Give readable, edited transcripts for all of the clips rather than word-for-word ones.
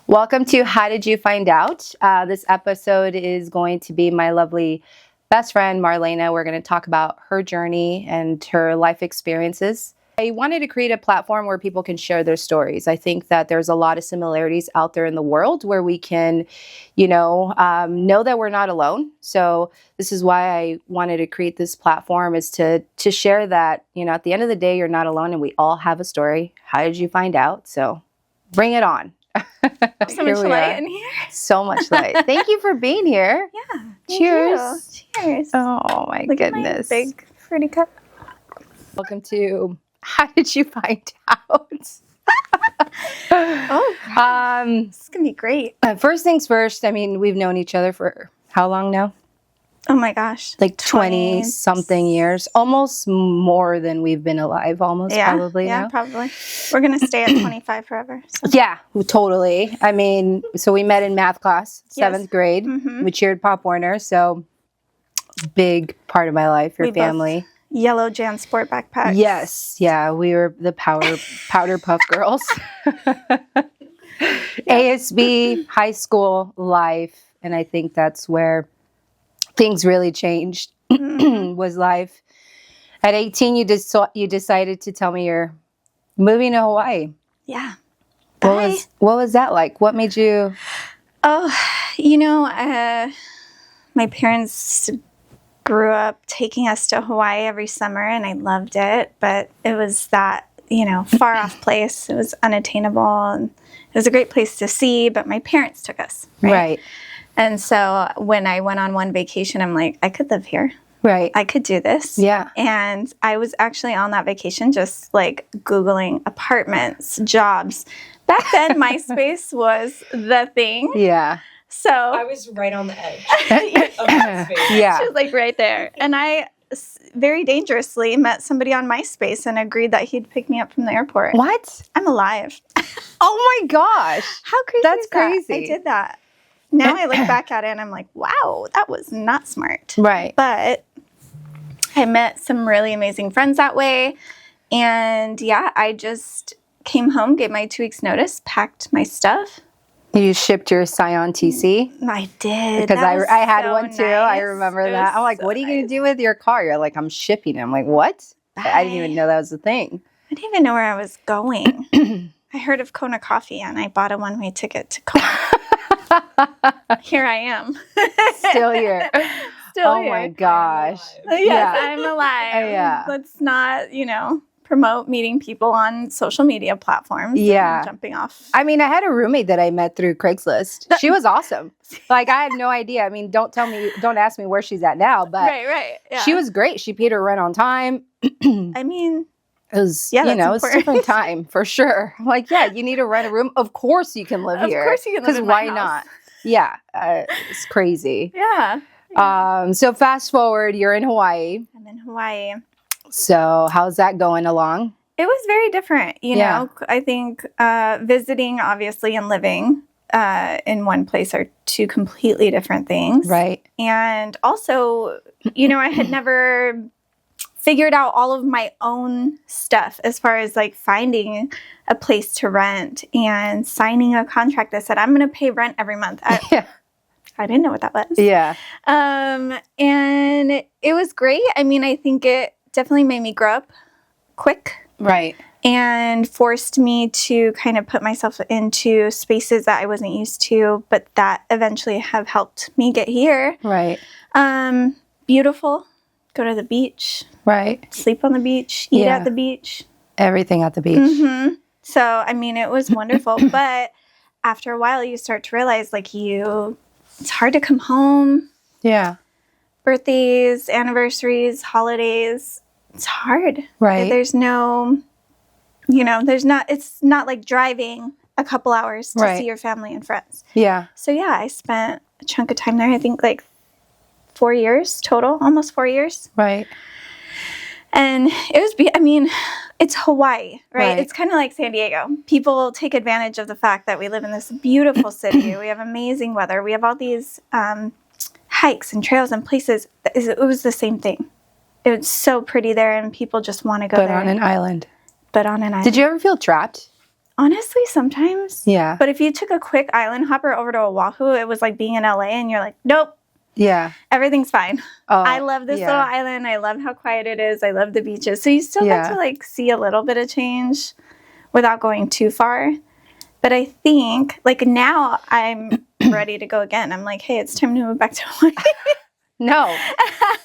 Welcome to How Did You Find Out? This episode is going to be my lovely best friend, Marlaina. We're going to talk about her journey and her life experiences. I wanted to create a platform where people can share their stories. I think that there's a lot of similarities out there in the world where we can, know that we're not alone. So this is why I wanted to create this platform, is to share that, at the end of the day, you're not alone and we all have a story. How did you find out? So bring it on. So much light in here. So much light. Thank you for being here. Yeah. Cheers. Cheers. Oh my Look goodness. At my big fruity cup. Welcome to How Did You Find Out? This is gonna be great. First things first, we've known each other for how long now? Oh my gosh. Like 20 something years. Almost more than we've been alive, probably now. Yeah, probably. We're gonna stay at 25 forever. So. Yeah, totally. So we met in math class, 7th grade. Mm-hmm. We cheered Pop Warner, so big part of my life, your family. Yellow Jan Sport backpacks. Yes, yeah, we were the powder puff girls. ASB, high school life, and I think that's where things really changed. Was life. At 18, you decided to tell me you're moving to Hawaii. Yeah. What was that like? What made you? Oh, my parents grew up taking us to Hawaii every summer, and I loved it. But it was that, far off place. It was unattainable, and it was a great place to see, but my parents took us. Right. And so when I went on one vacation, I'm like, I could live here. Right. I could do this. Yeah. And I was actually on that vacation just like Googling apartments, jobs. Back then, MySpace was the thing. Yeah. So I was right on the edge of that space. Yeah. She was like right there. And I very dangerously met somebody on MySpace and agreed that he'd pick me up from the airport. What? I'm alive. Oh my gosh. How crazy That's is that? crazy. I did that. Now I look back at it and I'm like, wow, that was not smart. Right. But I met some really amazing friends that way. And yeah, I just came home, gave my 2 weeks notice, packed my stuff. You shipped your Scion TC? I did. Because I had so one too. nice. I remember that. I'm like, so what are you going to do with your car? You're like, I'm shipping it. I'm like, what? I didn't even know that was a thing. I didn't even know where I was going. I heard of Kona Coffee and I bought a one-way ticket to Kona. Here I am. Still here. Still Oh here. my gosh. Yes, I'm alive. Yeah. Let's not, promote meeting people on social media platforms. Yeah. And jumping off. I had a roommate that I met through Craigslist. She was awesome. Like, I had no idea. Don't ask me where she's at now, but Right. Yeah. she was great. She paid her rent on time. It was, that's it's a different time for sure. I'm like, yeah, you need to rent a room. Of course you can live here. Of course you can live in why my house. not? Yeah. It's crazy. Yeah. So fast forward, you're in Hawaii. I'm in Hawaii. So how's that going along? It was very different, Yeah. I think visiting, obviously, and living in one place are two completely different things. Right. And also, I had never figured out all of my own stuff as far as like finding a place to rent and signing a contract that said I'm going to pay rent every month. I didn't know what that was. Yeah. And it was great. I think it definitely made me grow up quick. Right. And forced me to kind of put myself into spaces that I wasn't used to, but that eventually have helped me get here. Right. Beautiful. Go to the beach. Right. Sleep on the beach. Eat at the beach. Everything at the beach. Mm-hmm. So, it was wonderful. But after a while, you start to realize, it's hard to come home. Yeah. Birthdays, anniversaries, holidays. It's hard. Right. There's no, it's not like driving a couple hours to see your family and friends. Yeah. So, yeah, I spent a chunk of time there. I think 4 years total, almost 4 years. Right. And it was, it's Hawaii, right? It's kind of like San Diego. People take advantage of the fact that we live in this beautiful city. We have amazing weather. We have all these hikes and trails and places. It was the same thing. It was so pretty there, and people just want to go there. But on an island. But on an island. Did you ever feel trapped? Honestly, sometimes. Yeah. But if you took a quick island hopper over to Oahu, it was like being in LA and you're like, nope, Yeah. everything's fine. Oh, I love this yeah. little island. I love how quiet it is. I love the beaches. So you still get to like see a little bit of change without going too far. But I think like now I'm ready to go again. I'm like, hey, it's time to move back to Hawaii. No,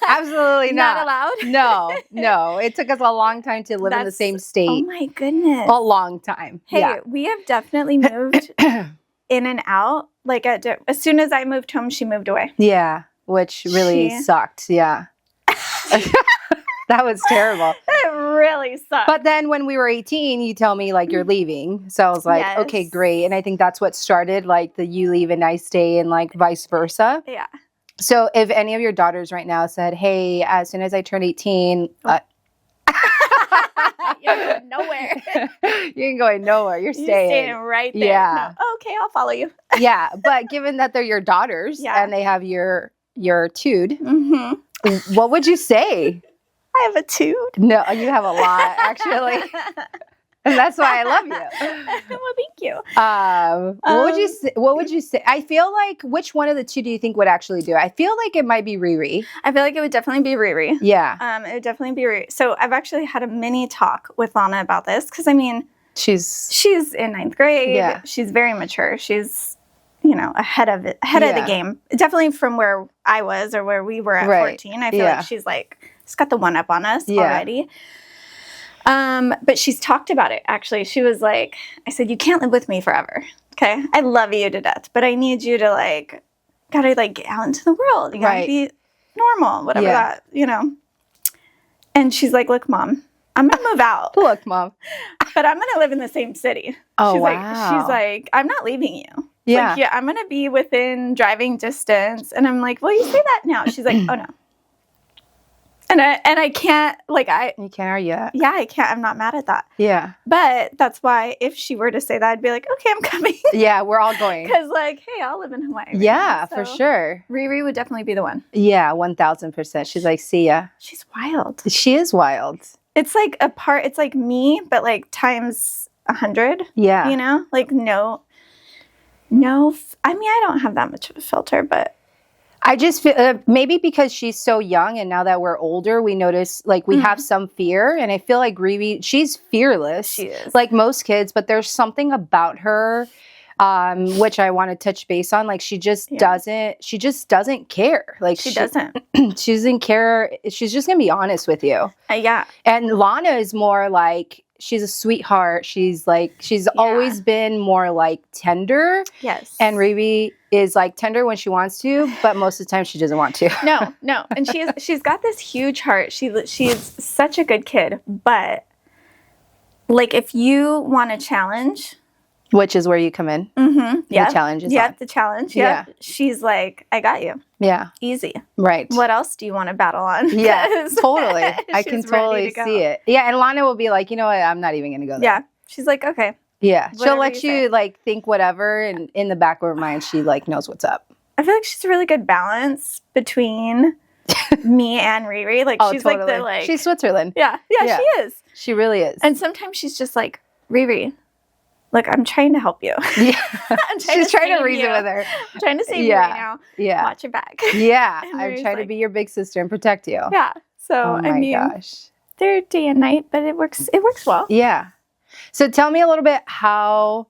absolutely not. Not allowed? No. It took us a long time to live in the same state. Oh my goodness. A long time. Hey, we have definitely moved in and out. Like as soon as I moved home, she moved away. Yeah, which really sucked. Yeah. That was terrible. It really sucked. But then when we were 18, you tell me like you're leaving. So I was like, okay, great. And I think that's what started like the you leave and I stay and like vice versa. Yeah. So if any of your daughters right now said, hey, as soon as I turn 18, you're going nowhere. You ain't going nowhere. You're staying right there. Yeah. No. Okay, I'll follow you. Yeah. But given that they're your daughters and they have your tude, what would you say? I have a tude. No, you have a lot, actually. And that's why I love you. Well, thank you. What would you say? I feel like which one of the two do you think would actually do it? I feel like it might be Riri. I feel like it would definitely be Riri. Yeah. It would definitely be Riri. So I've actually had a mini talk with Lana about this because I mean, she's in 9th grade. Yeah. She's very mature. She's ahead of the game. Definitely from where I was or where we were at 14. I feel like she's got the one up on us already. But she's talked about it, actually. She was like, I said, you can't live with me forever. Okay. I love you to death, but I need you to gotta get out into the world. You gotta be normal, whatever that, And she's like, look, Mom, I'm going to move out. Look, Mom. But I'm going to live in the same city. Oh, She's like, I'm not leaving you. Yeah. I'm going to be within driving distance. And I'm like, well, you say that now. She's like, oh, no. And I can't, You can't argue that. Yeah, I can't. I'm not mad at that. Yeah. But that's why if she were to say that, I'd be like, okay, I'm coming. Yeah, we're all going. Because hey, I'll live in Hawaii. Yeah, for sure. Riri would definitely be the one. Yeah, 1,000%. She's like, see ya. She's wild. She is wild. It's like it's like me, but times 100. Yeah. No, I mean, I don't have that much of a filter, but. I just feel maybe because she's so young and now that we're older, we notice we have some fear. And I feel like Riri, she's fearless. She is. Like most kids, but there's something about her, which I want to touch base on. She just doesn't care. She doesn't. She doesn't care. She's just going to be honest with you. Yeah. And Lana is more she's a sweetheart. She's always been more tender. Yes. And Riri is tender when she wants to, but most of the time she doesn't want to. No. And she's got this huge heart. She's such a good kid, but if you want a challenge, which is where you come in. Mm-hmm. Yeah. The challenge is on. The challenge. Yeah. She's like, I got you. Yeah. Easy. Right. What else do you want to battle on? Yeah, totally. I can totally see it. Yeah, and Lana will be like, you know what? I'm not even going to go there. Yeah. She's like, okay. Yeah. She'll let you think whatever, and in the back of her mind, she knows what's up. I feel like she's a really good balance between me and Riri. She's totally. She's Switzerland. Yeah, she is. She really is. And sometimes she's just like, Riri, look, I'm trying to help you. Yeah. She's trying to reason with her. I'm trying to save you right now. Yeah. Watch your back. Yeah. I'm trying to be your big sister and protect you. Yeah. So, oh my gosh. They're day and night, but it works well. Yeah. So tell me a little bit how,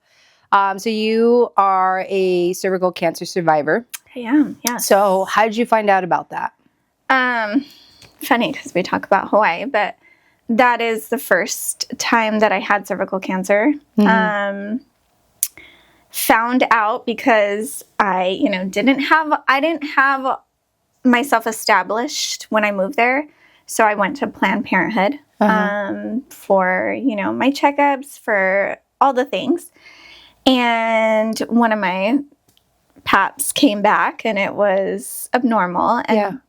so you are a cervical cancer survivor. I am, yeah. So how did you find out about that? Funny because we talk about Hawaii, but that is the first time that I had cervical cancer. Mm-hmm. Found out because I didn't have myself established when I moved there. So I went to Planned Parenthood for, my checkups, for all the things. And one of my paps came back and it was abnormal. And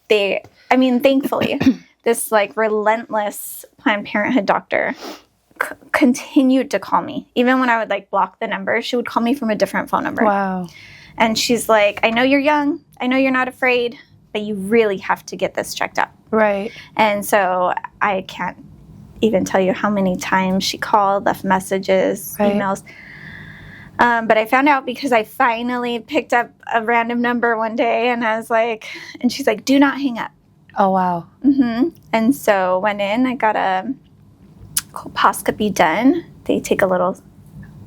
thankfully, this relentless Planned Parenthood doctor continued to call me. Even when I would block the number, she would call me from a different phone number. Wow. And she's like, I know you're young. I know you're not afraid, but you really have to get this checked up. Right. And so I can't even tell you how many times she called, left messages, Right. emails. But I found out because I finally picked up a random number one day, and I was like, and she's like, do not hang up. Oh, wow. And so went in, I got a colposcopy done. They take a little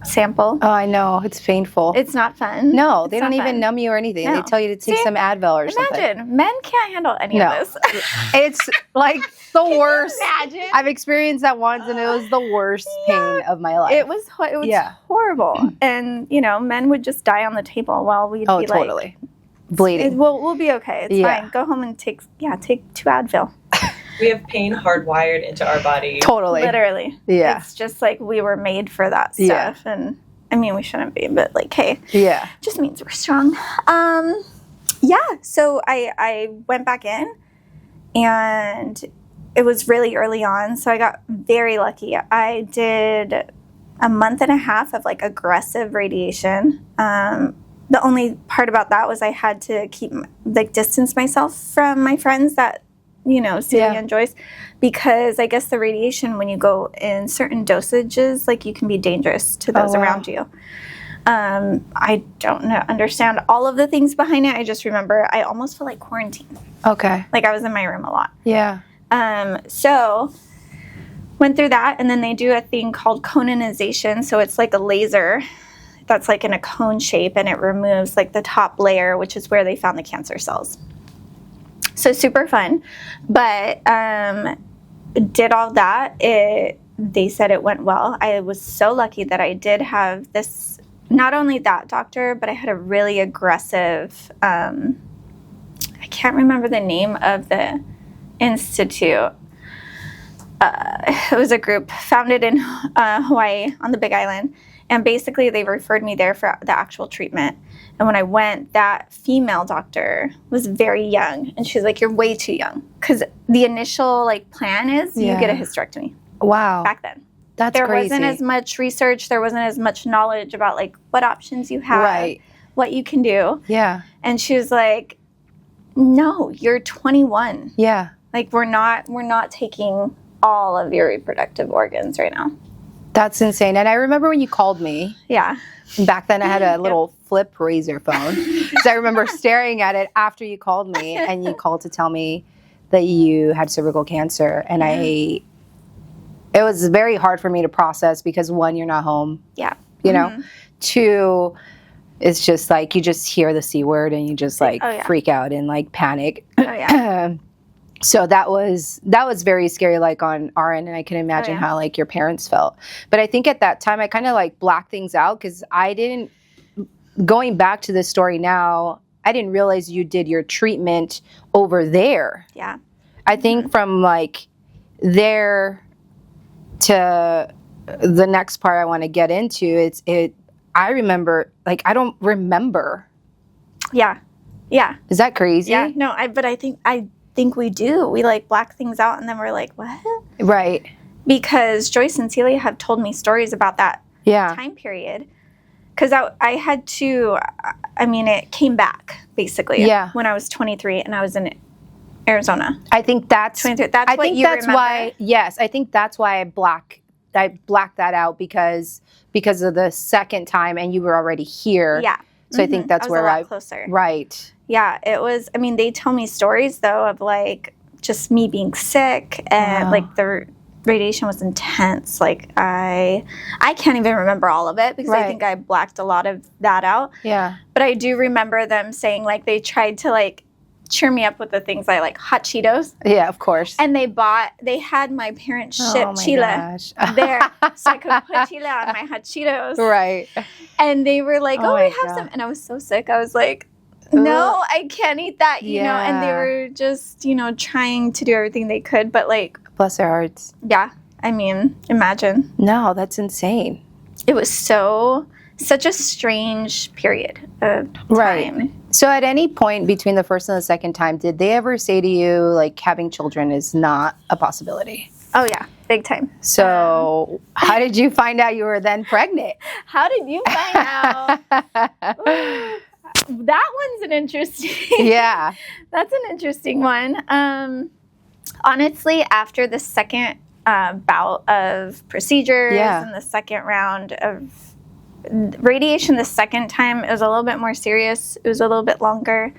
sample. Oh, I know. It's painful. It's not fun. No, It's they not don't even fun. numb you or anything. No. They tell you to take See, some Advil or something. Imagine, men can't handle any No. of this. It's like the worst. Imagine. I've experienced that once, and it was the worst pain of my life. It was Yeah. horrible. And, men would just die on the table while we'd Oh, be totally. like, Bleeding. we'll be okay. It's Yeah. fine. Go home and take 2 Advil. We have pain hardwired into our body. Totally. Literally. Yeah. It's just like we were made for that stuff. Yeah. And I mean, we shouldn't be, but like, hey, Yeah. just means we're strong. So I went back in, and it was really early on. So I got very lucky. I did a month and a half of like aggressive radiation. The only part about that was I had to keep distance myself from my friends that, Celia Yeah. and Joyce, because I guess the radiation, when you go in certain dosages, like you can be dangerous to those Oh, wow. around you. I don't understand all of the things behind it. I just remember I almost felt like quarantine. Okay. Like I was in my room a lot. Yeah. So went through that, and then they do a thing called conionization. So it's like a laser that's like in a cone shape, and it removes like the top layer, which is where they found the cancer cells. So super fun. But did all that. They said it went well. I was so lucky that I did have this, not only that doctor, but I had a really aggressive, I can't remember the name of the institute. It was a group founded in Hawaii on the Big Island. And basically they referred me there for the actual treatment. And when I went, that female doctor was very young. And she's like, you're way too young. Because the initial plan is you get a hysterectomy Wow. back then. That's There crazy. wasn't as much research. There wasn't as much knowledge about what options you have, Right. what you can do. Yeah. And she was like, no, you're 21. Yeah. We're not taking all of your reproductive organs right now. That's insane. And I remember when you called me. Yeah. Back then I had a little flip razor phone. So I remember staring at it after you called me, and you called to tell me that you had cervical cancer. And it was very hard for me to process because, one, you're not home. Yeah. You know? Two, it's just like you just hear the C word and you just freak out and panic. Oh, yeah. So that was very scary, on our end, and I can imagine how your parents felt. But I think at that time I kind of blacked things out because I didn't. Going back to this story now, I didn't realize you did your treatment over there. Yeah. I think from there to the next part I want to get into, I remember I don't remember. Yeah. Yeah. Is that crazy? Yeah. No, but I think we do. We black things out, and then we're like, what? Right. Because Joyce and Celia have told me stories about that time period. Because I had to, it came back, basically. Yeah. When I was 23 and I was in Arizona. I think that's 23. That's what you remember? why. Yes, I think that's why I blacked that out because of the second time, and you were already here. Yeah. So I think that's where I was a lot closer. Right. Yeah, it was. They tell me stories though of just me being sick, and the radiation was intense. I can't even remember all of it because I think I blacked a lot of that out. Yeah. But I do remember them saying they tried to cheer me up with the things I like hot Cheetos. Yeah, of course. And they had my parents ship Oh my Chile gosh. there so I could put Chile on my hot Cheetos. Right. And they were like, Oh we my have God. some. And I was so sick. I was like, no, I can't eat that, you know. And they Yeah. were just, trying to do everything they could. But Bless their hearts. yeah, imagine. No, that's insane. It was such a strange period of time. Right. So at any point between the first and the second time, did they ever say to you, having children is not a possibility? Oh, yeah, big time. So how did you find out you were then pregnant? How did you find out? That one's an interesting. Yeah. That's an interesting one. Honestly, after the second bout of procedures and the second round of radiation. The second time, it was a little bit more serious. It was a little bit longer.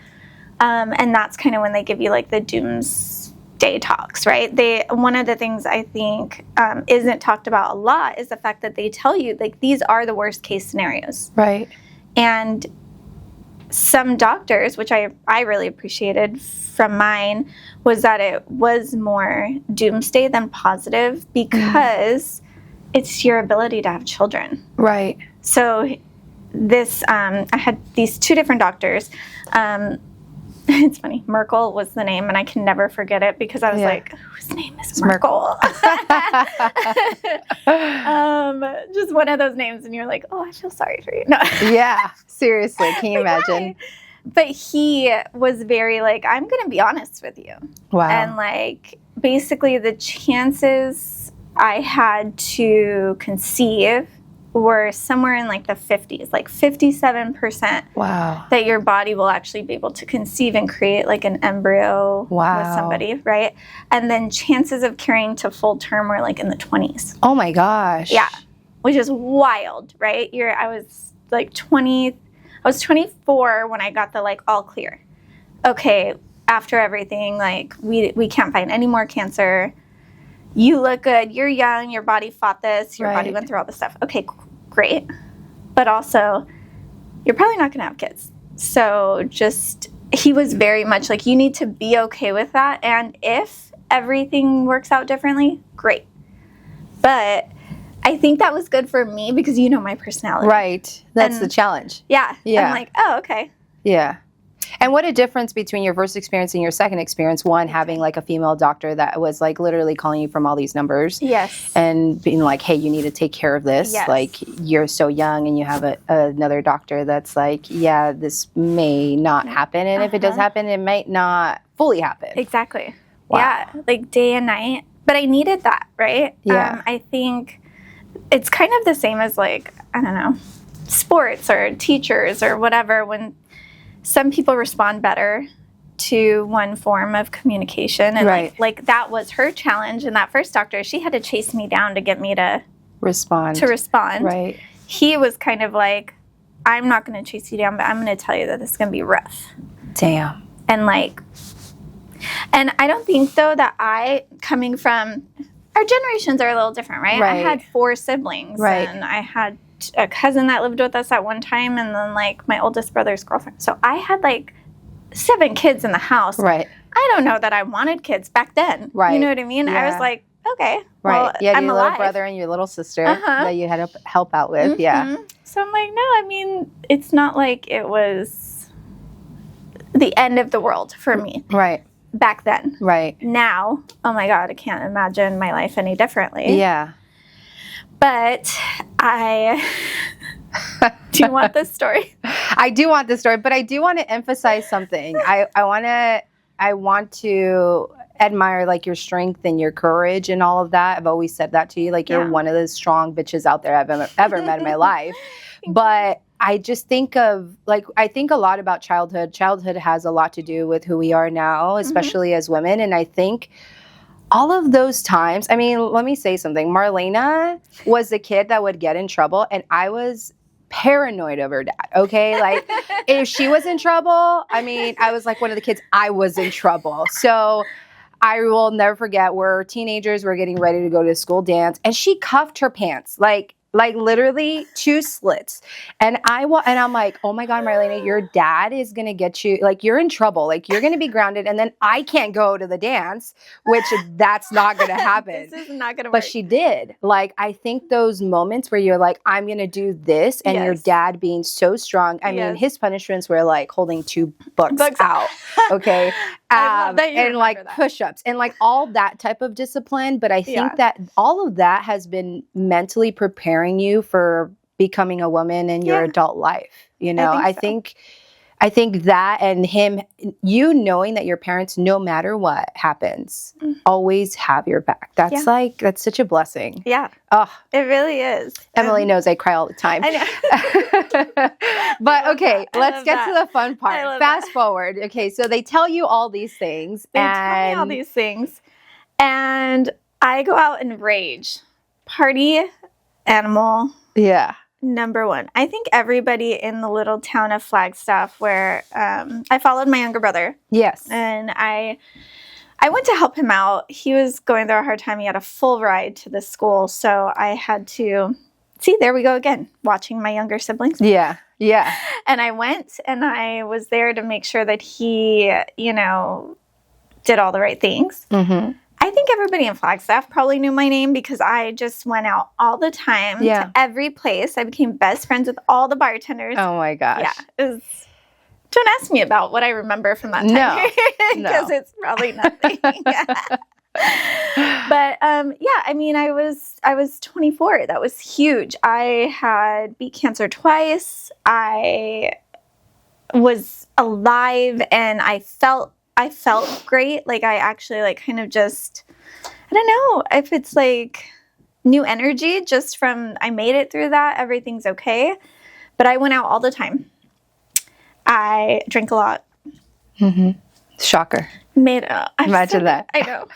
And that's kind of when they give you like the doomsday talks, right? One of the things I think isn't talked about a lot is the fact that they tell you like these are the worst case scenarios. Right. And some doctors, which I really appreciated from mine, was that it was more doomsday than positive because it's your ability to have children. Right. So this, I had these two different doctors. It's funny. Merkel was the name, and I can never forget it because I was like, whose name is Merkel? Just one of those names, and you're like, oh, I feel sorry for you. No. Yeah, seriously. Can you imagine? But he was very like, I'm going to be honest with you. Wow. And like, basically the chances I had to conceive were somewhere in like the 50s, like 57%. Wow. That your body will actually be able to conceive and create like an embryo with somebody, right? And then chances of carrying to full term were like in the 20s. Oh my gosh. Yeah. Which is wild, right? I was like 24 when I got the like all clear. Okay, after everything, like we can't find any more cancer. You look good, you're young, your body fought this, your body went through all this stuff. Okay, great. But also, you're probably not going to have kids. So he was very much like, you need to be okay with that. And if everything works out differently, great. But I think that was good for me because you know my personality. Right. That's the challenge. Yeah. Yeah. I'm like, oh, okay. Yeah. And what a difference between your first experience and your second experience. One, having like a female doctor that was like literally calling you from all these numbers. Yes. And being like, hey, you need to take care of this. Yes. Like, you're so young, and you have another doctor that's like, yeah, this may not happen. And if it does happen, it might not fully happen. Exactly. Wow. Yeah. Like day and night. But I needed that, right? Yeah. I think it's kind of the same as like, I don't know, sports or teachers or whatever, when some people respond better to one form of communication. And like that was her challenge. And that first doctor, she had to chase me down to get me to respond. Right. He was kind of like, I'm not going to chase you down, but I'm going to tell you that this is going to be rough. Damn. And I don't think though that coming from, our generations are a little different, right? I had 4 siblings. Right. And I had a cousin that lived with us at one time, and then like my oldest brother's girlfriend. So I had like 7 kids in the house. Right. I don't know that I wanted kids back then. Right. You know what I mean? Yeah. I was like, okay. Right. Well, you had I'm your alive. little brother and your little sister that you had to help out with. Yeah. So I'm like, no, I mean, it's not like it was the end of the world for me. Right. Back then. Right. Now, oh my God, I can't imagine my life any differently. Yeah. But do you want this story? I do want this story, but I do want to emphasize something. I want to admire like your strength and your courage and all of that. I've always said that to you. Like, you're one of the strong bitches out there I've ever met in my life. But I just think of I think a lot about childhood. Childhood has a lot to do with who we are now, especially as women. And I think all of those times, I mean, let me say something. Marlaina was the kid that would get in trouble, and I was paranoid of her dad, okay? Like, if she was in trouble, I mean, I was like one of the kids, I was in trouble. So I will never forget, we're teenagers, we're getting ready to go to a school dance, and she cuffed her pants, like literally 2 slits. And I'm like, oh my God, Marlaina, your dad is going to get you, like, you're in trouble. Like, you're going to be grounded. And then I can't go to the dance, which that's not going to happen. This is not going to work. But she did. Like, I think those moments where you're like, I'm going to do this. And your dad being so strong. I mean, his punishments were like holding 2 books out. Okay. And like push-ups and like all that type of discipline. But I think that all of that has been mentally preparing you for becoming a woman in your adult life. You know, I think that, and him, you knowing that your parents, no matter what happens, always have your back. That's that's such a blessing. Yeah. Oh, it really is. Emily knows I cry all the time. I know. But okay, let's get to the fun part. Fast forward. Okay, so they tell you all these things. They tell me all these things. And I go out and rage. Party animal. Yeah. Number one. I think everybody in the little town of Flagstaff where I followed my younger brother. Yes. And I went to help him out. He was going through a hard time. He had a full ride to the school. So I had to, see, there we go again, watching my younger siblings. Yeah. Yeah. And I went and I was there to make sure that he, you know, did all the right things. Mm-hmm. I think everybody in Flagstaff probably knew my name because I just went out all the time to every place. I became best friends with all the bartenders. Oh my gosh. Yeah. It was, don't ask me about what I remember from that time. Because it's probably nothing. But yeah, I mean, I was 24. That was huge. I had beat cancer twice. I was alive and I felt great. Like I actually like kind of just, I don't know if it's like new energy just from, I made it through that. Everything's okay. But I went out all the time. I drink a lot. Mm-hmm. Shocker. Imagine that. I know.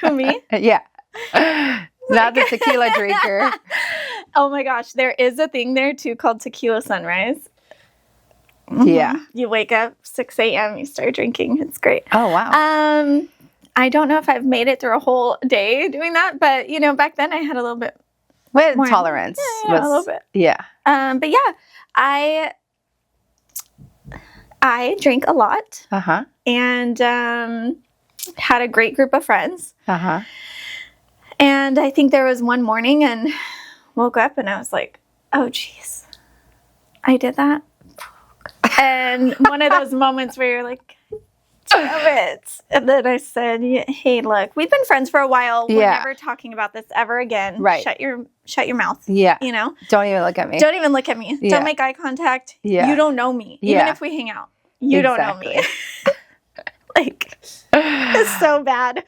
Who, me? Yeah. Not the tequila drinker. Oh my gosh. There is a thing there too called tequila sunrise. Yeah. You wake up 6 a.m. You start drinking. It's great. Oh, wow. I don't know if I've made it through a whole day doing that, but you know, back then I had a little bit with more tolerance. Yeah, a little bit. Yeah. But yeah, I drink a lot. Uh-huh. And had a great group of friends. Uh-huh. And I think there was one morning and woke up and I was like, oh geez, I did that. And one of those moments where you're like, damn it. And then I said, hey, look, we've been friends for a while. We're never talking about this ever again. Right. Shut your mouth. Yeah. You know? Don't even look at me. Don't even look at me. Yeah. Don't make eye contact. Yeah. You don't know me. Yeah. Even if we hang out. You don't know me. Like, it's so bad.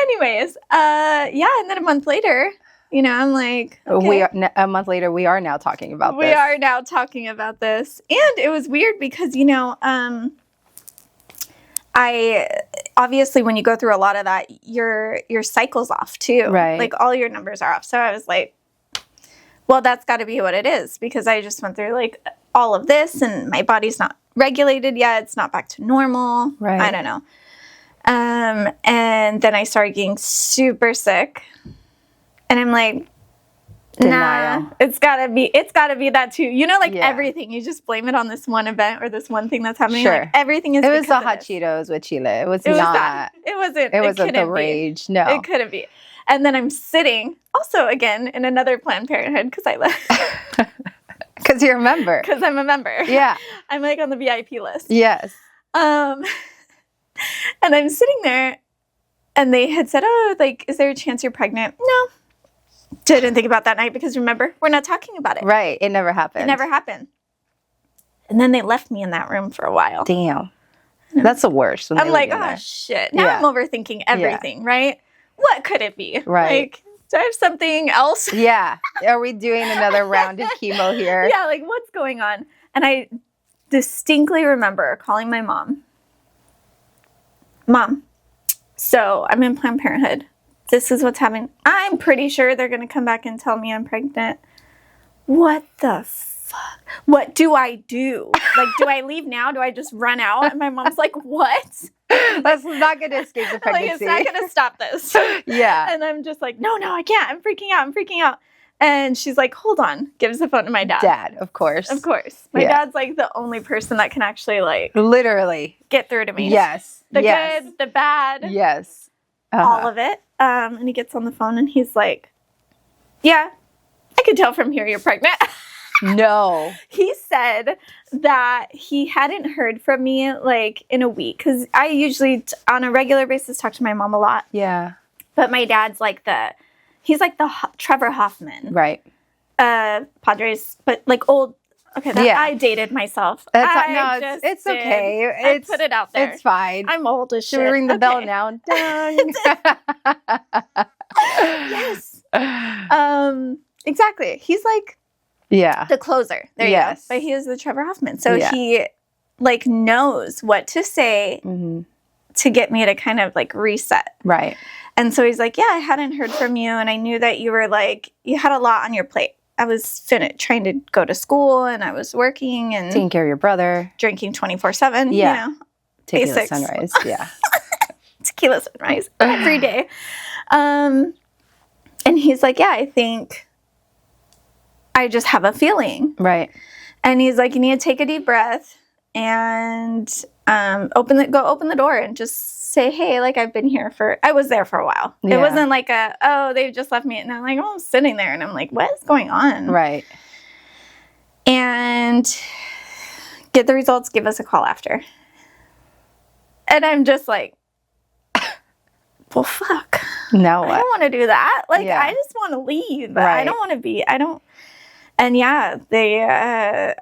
Anyways, yeah. And then a month later, you know, I'm like, okay. A month later, we are now talking about this. We are now talking about this. And it was weird because, you know, I obviously when you go through a lot of that, your cycle's off too. Right. Like all your numbers are off. So I was like, well, that's got to be what it is because I just went through like all of this and my body's not regulated yet. It's not back to normal. Right. I don't know. And then I started getting super sick and I'm like, denial. Nah, it's gotta be that too. You know, like everything, you just blame it on this one event or this one thing that's happening. Sure. Like everything is. It was the hot Cheetos with Chile. It was not. That. It wasn't. It wasn't the rage. No, it couldn't be. And then I'm sitting also again in another Planned Parenthood because I left. Because you're a member. Because I'm a member. Yeah. I'm like on the VIP list. Yes. And I'm sitting there, and they had said, "Oh, like, is there a chance you're pregnant?" No. Didn't think about that night because remember, we're not talking about it. Right. It never happened. It never happened. And then they left me in that room for a while. Damn. That's the worst. I'm like, oh, shit. Now I'm overthinking everything, right? What could it be? Right. Like, do I have something else? Yeah. Are we doing another round of chemo here? Yeah, like, what's going on? And I distinctly remember calling my mom. Mom, so I'm in Planned Parenthood. This is what's happening. I'm pretty sure they're going to come back and tell me I'm pregnant. What the fuck? What do I do? Like, do I leave now? Do I just run out? And my mom's like, what? That's not going to escape the pregnancy. Like, it's not going to stop this. Yeah. And I'm just like, no, I can't. I'm freaking out. And she's like, hold on. Gives the phone to my dad. Dad, of course. Of course. My dad's like the only person that can actually like. Literally. Get through to me. Yes. The good, the bad. Yes. All of it. And he gets on the phone and he's like, yeah, I can tell from here you're pregnant. No. He said that he hadn't heard from me like in a week because I usually on a regular basis talk to my mom a lot. Yeah. But my dad's like he's like the Trevor Hoffman. Right. Padres, but like old. Okay, I dated myself. It's okay. I put it out there. It's fine. I'm old as shit. Should we ring the bell now? Ding. Yes. Exactly. He's like the closer. There you go. But he is the Trevor Hoffman. So he like knows what to say to get me to kind of like reset. Right. And so he's like, yeah, I hadn't heard from you. And I knew that you were like, you had a lot on your plate. I was trying to go to school and I was working and taking care of your brother, drinking 24/7, yeah. you know, Tequila basics. sunrise. Yeah. Tequila sunrise every day. And he's like, yeah, I think I just have a feeling. Right. And he's like, you need to take a deep breath and open the door and just say, hey, like I was there for a while. Yeah. It wasn't like they just left me. And I'm like, I'm sitting there and I'm like, what is going on? Right. And get the results, give us a call after. And I'm just like, well, fuck. No, I don't want to do that. Like, yeah. I just want to leave. Right. I don't want to be, And yeah,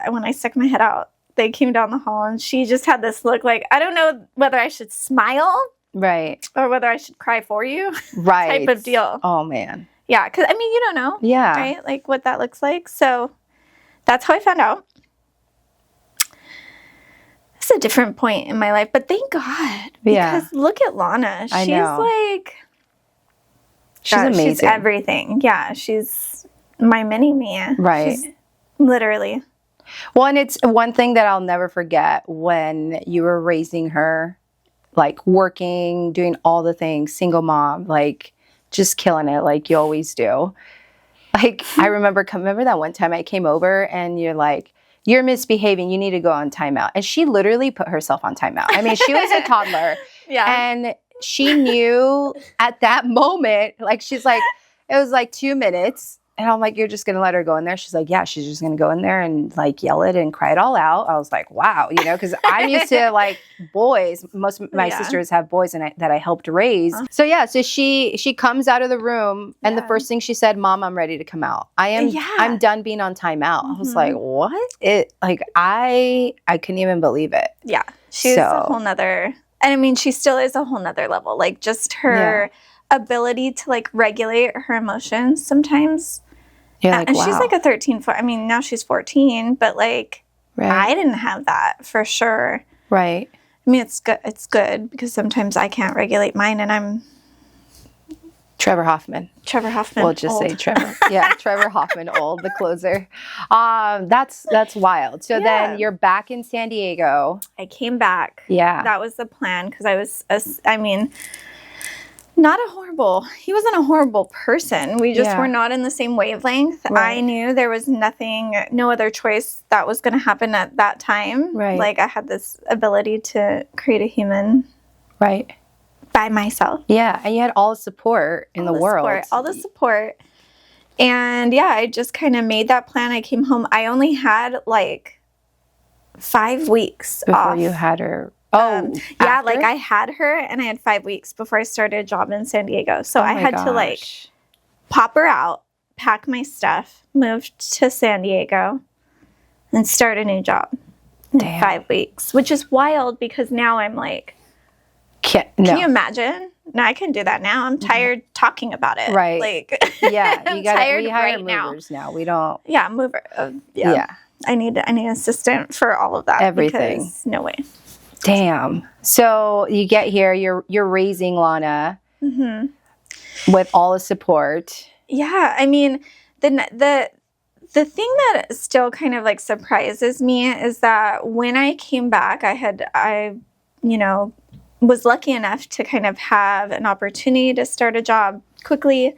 when I stuck my head out, they came down the hall and she just had this look like, I don't know whether I should smile. Right. Or whether I should cry for you. Right. Type of deal. Oh, man. Yeah. Because, I mean, you don't know. Yeah. Right? Like, what that looks like. So, that's how I found out. It's a different point in my life. But thank God. Yeah. Because look at Lana. I She's know. like... She's amazing. She's everything. Yeah. She's my mini-me. Right. She's literally... Well, and it's one thing that I'll never forget when you were raising her, like working, doing all the things, single mom, like just killing it like you always do. Like I remember that one time I came over and you're like, you're misbehaving. You need to go on timeout. And she literally put herself on timeout. I mean, she was a toddler. Yeah. And she knew at that moment, like she's like, it was like 2 minutes. And I'm like, you're just going to let her go in there? She's like, yeah, she's just going to go in there and like yell it and cry it all out. I was like, wow, you know, because I'm used to like boys. Most of my sisters have boys that I helped raise. So yeah, so she comes out of the room and the first thing she said, Mom, I'm ready to come out. I'm done being on timeout. I was like, what? I couldn't even believe it. Yeah. She's a whole nother, and I mean, she still is a whole nother level. Like just her ability to like regulate her emotions sometimes. You're like, and wow. she's like a 13 foot. I mean, now she's 14, but like, I didn't have that for sure. Right. I mean, it's good. It's good because sometimes I can't regulate mine, and I'm Trevor Hoffman. We'll just say Trevor. Yeah, Trevor Hoffman, old, the closer. That's wild. So then you're back in San Diego. I came back. Yeah. That was the plan because I was, he wasn't a horrible person. We just were not in the same wavelength. Right. I knew there was no other choice that was going to happen at that time. Right. Like I had this ability to create a human. Right. By myself. Yeah. And you had all the support in the world. All the support. And yeah, I just kind of made that plan. I came home. I only had like 5 weeks before off. You had her. Yeah, like I had her and I had 5 weeks before I started a job in San Diego. So I had to like pop her out, pack my stuff, move to San Diego, and start a new job in 5 weeks, which is wild because now I'm like, can you imagine? No, I can do that now. I'm tired talking about it. Right. Like, yeah, you got we hire right movers now. We don't. Yeah, mover. Yeah. I need an assistant for all of that. Everything. Because no way. Damn. So you get here, you're raising Lana with all the support. Yeah, I mean, the thing that still kind of like surprises me is that when I came back, I was lucky enough to kind of have an opportunity to start a job quickly.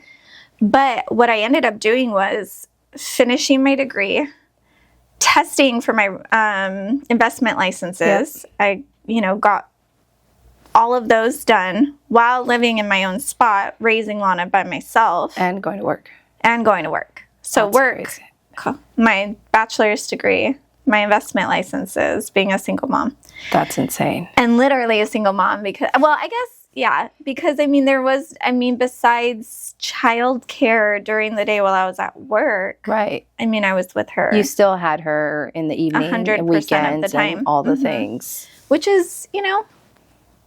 But what I ended up doing was finishing my degree, testing for my investment licenses. Yep. I got all of those done while living in my own spot, raising Lana by myself. And going to work. So that's crazy. My bachelor's degree, my investment licenses, being a single mom. That's insane. And literally a single mom because besides childcare during the day while I was at work. Right. I mean, I was with her. You still had her in the evening, 100% and weekends, of the time. and all the things. Which is,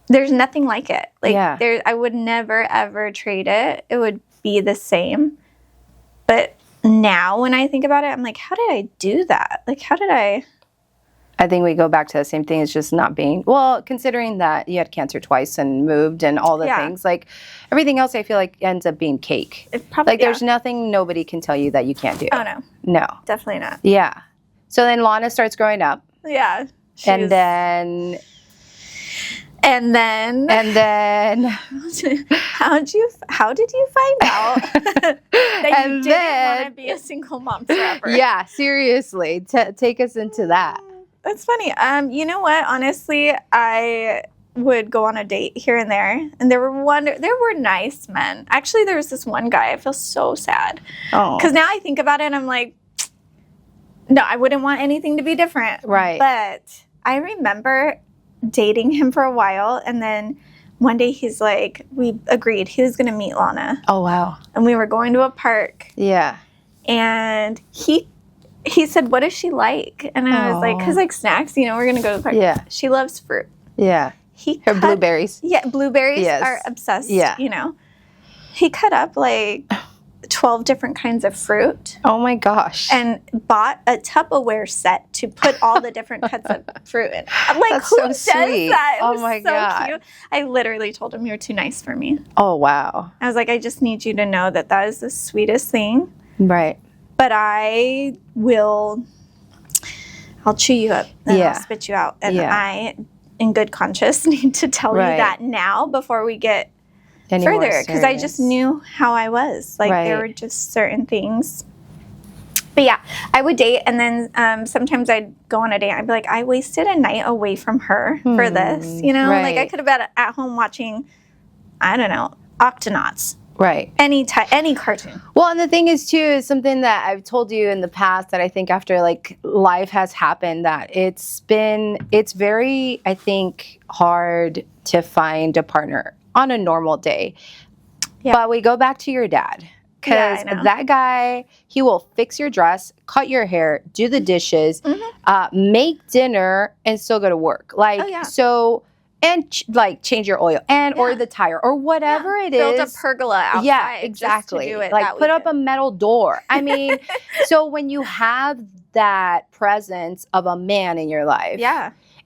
there's nothing like it. Like, I would never, ever trade it. It would be the same. But now when I think about it, I'm like, how did I do that? Like, how did I I think we go back to the same thing. It's just not being, well, considering that you had cancer twice and moved and all the things, like everything else I feel like ends up being cake. It probably, like there's nothing nobody can tell you that you can't do. Oh, no. No. Definitely not. Yeah. So then Lana starts growing up. Yeah. And then how did you find out that you didn't want to be a single mom forever? Yeah, seriously. Take us into that. That's funny. You know what? Honestly, I would go on a date here and there, and there were nice men. Actually, there was this one guy. I feel so sad. Oh. Because now I think about it, and I'm like, no, I wouldn't want anything to be different. Right. But I remember dating him for a while, and then one day he's like, we agreed he was going to meet Lana. Oh, wow. And we were going to a park. Yeah. And he said, what does she like? And I was like, because like snacks, we're going to go to the park. Yeah. She loves fruit. Yeah. Her blueberries. Yeah, blueberries are obsessed. Yeah. He cut up like 12 different kinds of fruit. Oh my gosh. And bought a Tupperware set to put all the different cuts of fruit in. I'm like, That's who so does sweet. that? It Oh was my so God. cute. I literally told him, you're too nice for me. Oh, wow. I was like, I just need you to know that is the sweetest thing. Right. But I'll chew you up and I'll spit you out. And I, in good conscience, need to tell you that now before we get further. Because I just knew how I was. Like, there were just certain things. But yeah, I would date, and then sometimes I'd go on a date. I'd be like, I wasted a night away from her for this. Like I could have been at home watching, I don't know, Octonauts. Right. Any cartoon. Well, and the thing is, too, is something that I've told you in the past that I think after, like, life has happened, that it's very, I think, hard to find a partner on a normal day. Yeah. But we go back to your dad. Because that guy, he will fix your dress, cut your hair, do the dishes, make dinner, and still go to work. Like, so... And change your oil or the tire or whatever it is. Build a pergola outside. Yeah, exactly. Just to do it like put up a metal door. I mean, so when you have that presence of a man in your life,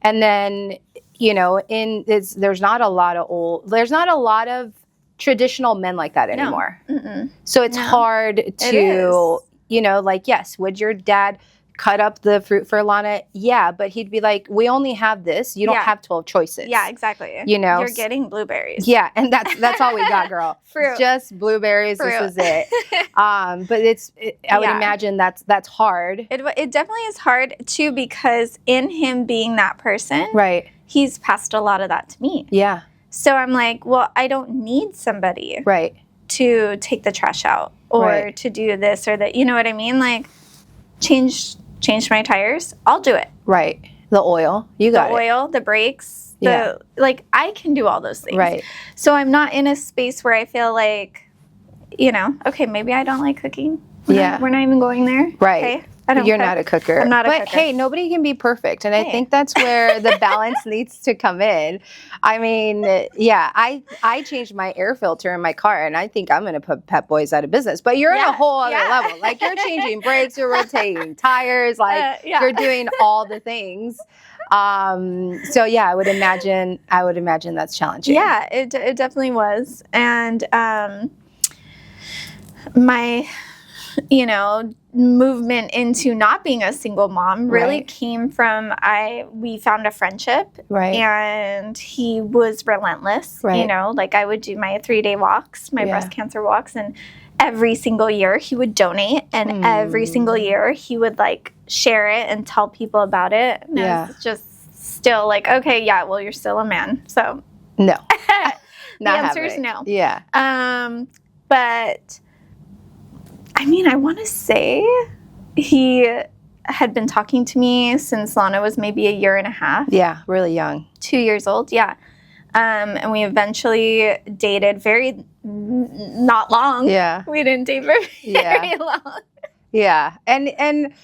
and then there's not a lot of traditional men like that anymore. No. So it's hard to yes, would your dad cut up the fruit for Lana? Yeah, but he'd be like, we only have this. You don't have 12 choices. Yeah, exactly. You're getting blueberries. Yeah, and that's all we got, girl. Fruit. Just blueberries. Fruit. This was it. But I would imagine that's hard. It definitely is hard too, because in him being that person, right, he's passed a lot of that to me. Yeah. So I'm like, well, I don't need somebody to take the trash out or to do this or that. You know what I mean? Like, change my tires, I'll do it. Right. The oil, you got it. The oil, the brakes, I can do all those things. Right. So I'm not in a space where I feel like, okay, maybe I don't like cooking. We're not even going there. Right. Okay? You're not a cooker. I'm not a cooker. But hey, nobody can be perfect. And I think that's where the balance needs to come in. I mean, I changed my air filter in my car, and I think I'm going to put Pep Boys out of business. But you're at a whole other level. Like, you're changing brakes, you're rotating tires, like you're doing all the things. So I would imagine that's challenging. Yeah, it definitely was. And my movement into not being a single mom really came from we found a friendship, and he was relentless. Like, I would do my 3-day walks, my breast cancer walks, and every single year he would donate, and every single year he would share it and tell people about it. And I was just still like, okay, well, you're still a man, so no. The answer is no. Yeah. But I mean, I want to say he had been talking to me since Lana was maybe 1.5 years. Yeah, really young. 2 years old, yeah. And we eventually dated very not long. Yeah. We didn't date very long. Yeah. And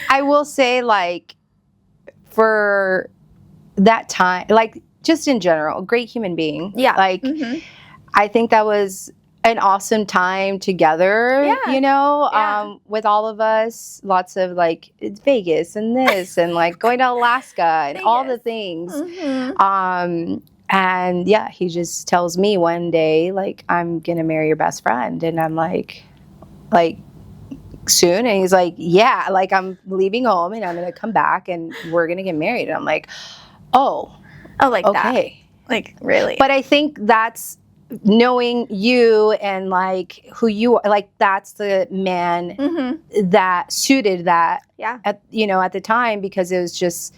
I will say, for that time, just in general, a great human being. Yeah. I think that was an awesome time together, Yeah. you know, Yeah. with all of us. Lots of like it's Vegas and this and like going to Alaska and all the things. And yeah, he just tells me one day, like, I'm going to marry your best friend. And I'm like soon. And he's like, yeah, like I'm leaving home and I'm going to come back and we're going to get married. And I'm like, oh, like okay. that. Like, really? But I think that's knowing you and like who you are, like that's the man that suited that at the time, because it was just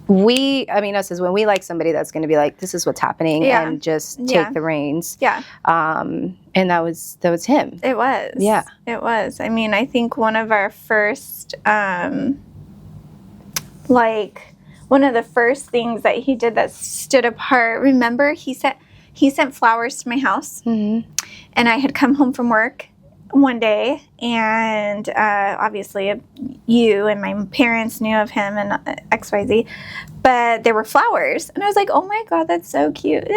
us as when we like somebody that's going to be like, this is what's happening and just take the reins. And that was him. It was. Yeah. It was. I mean, I think one of our first one of the first things that he did that stood apart, remember, he sent flowers to my house. And I had come home from work one day, and obviously you and my parents knew of him and XYZ, but there were flowers. And I was like, oh my God, that's so cute.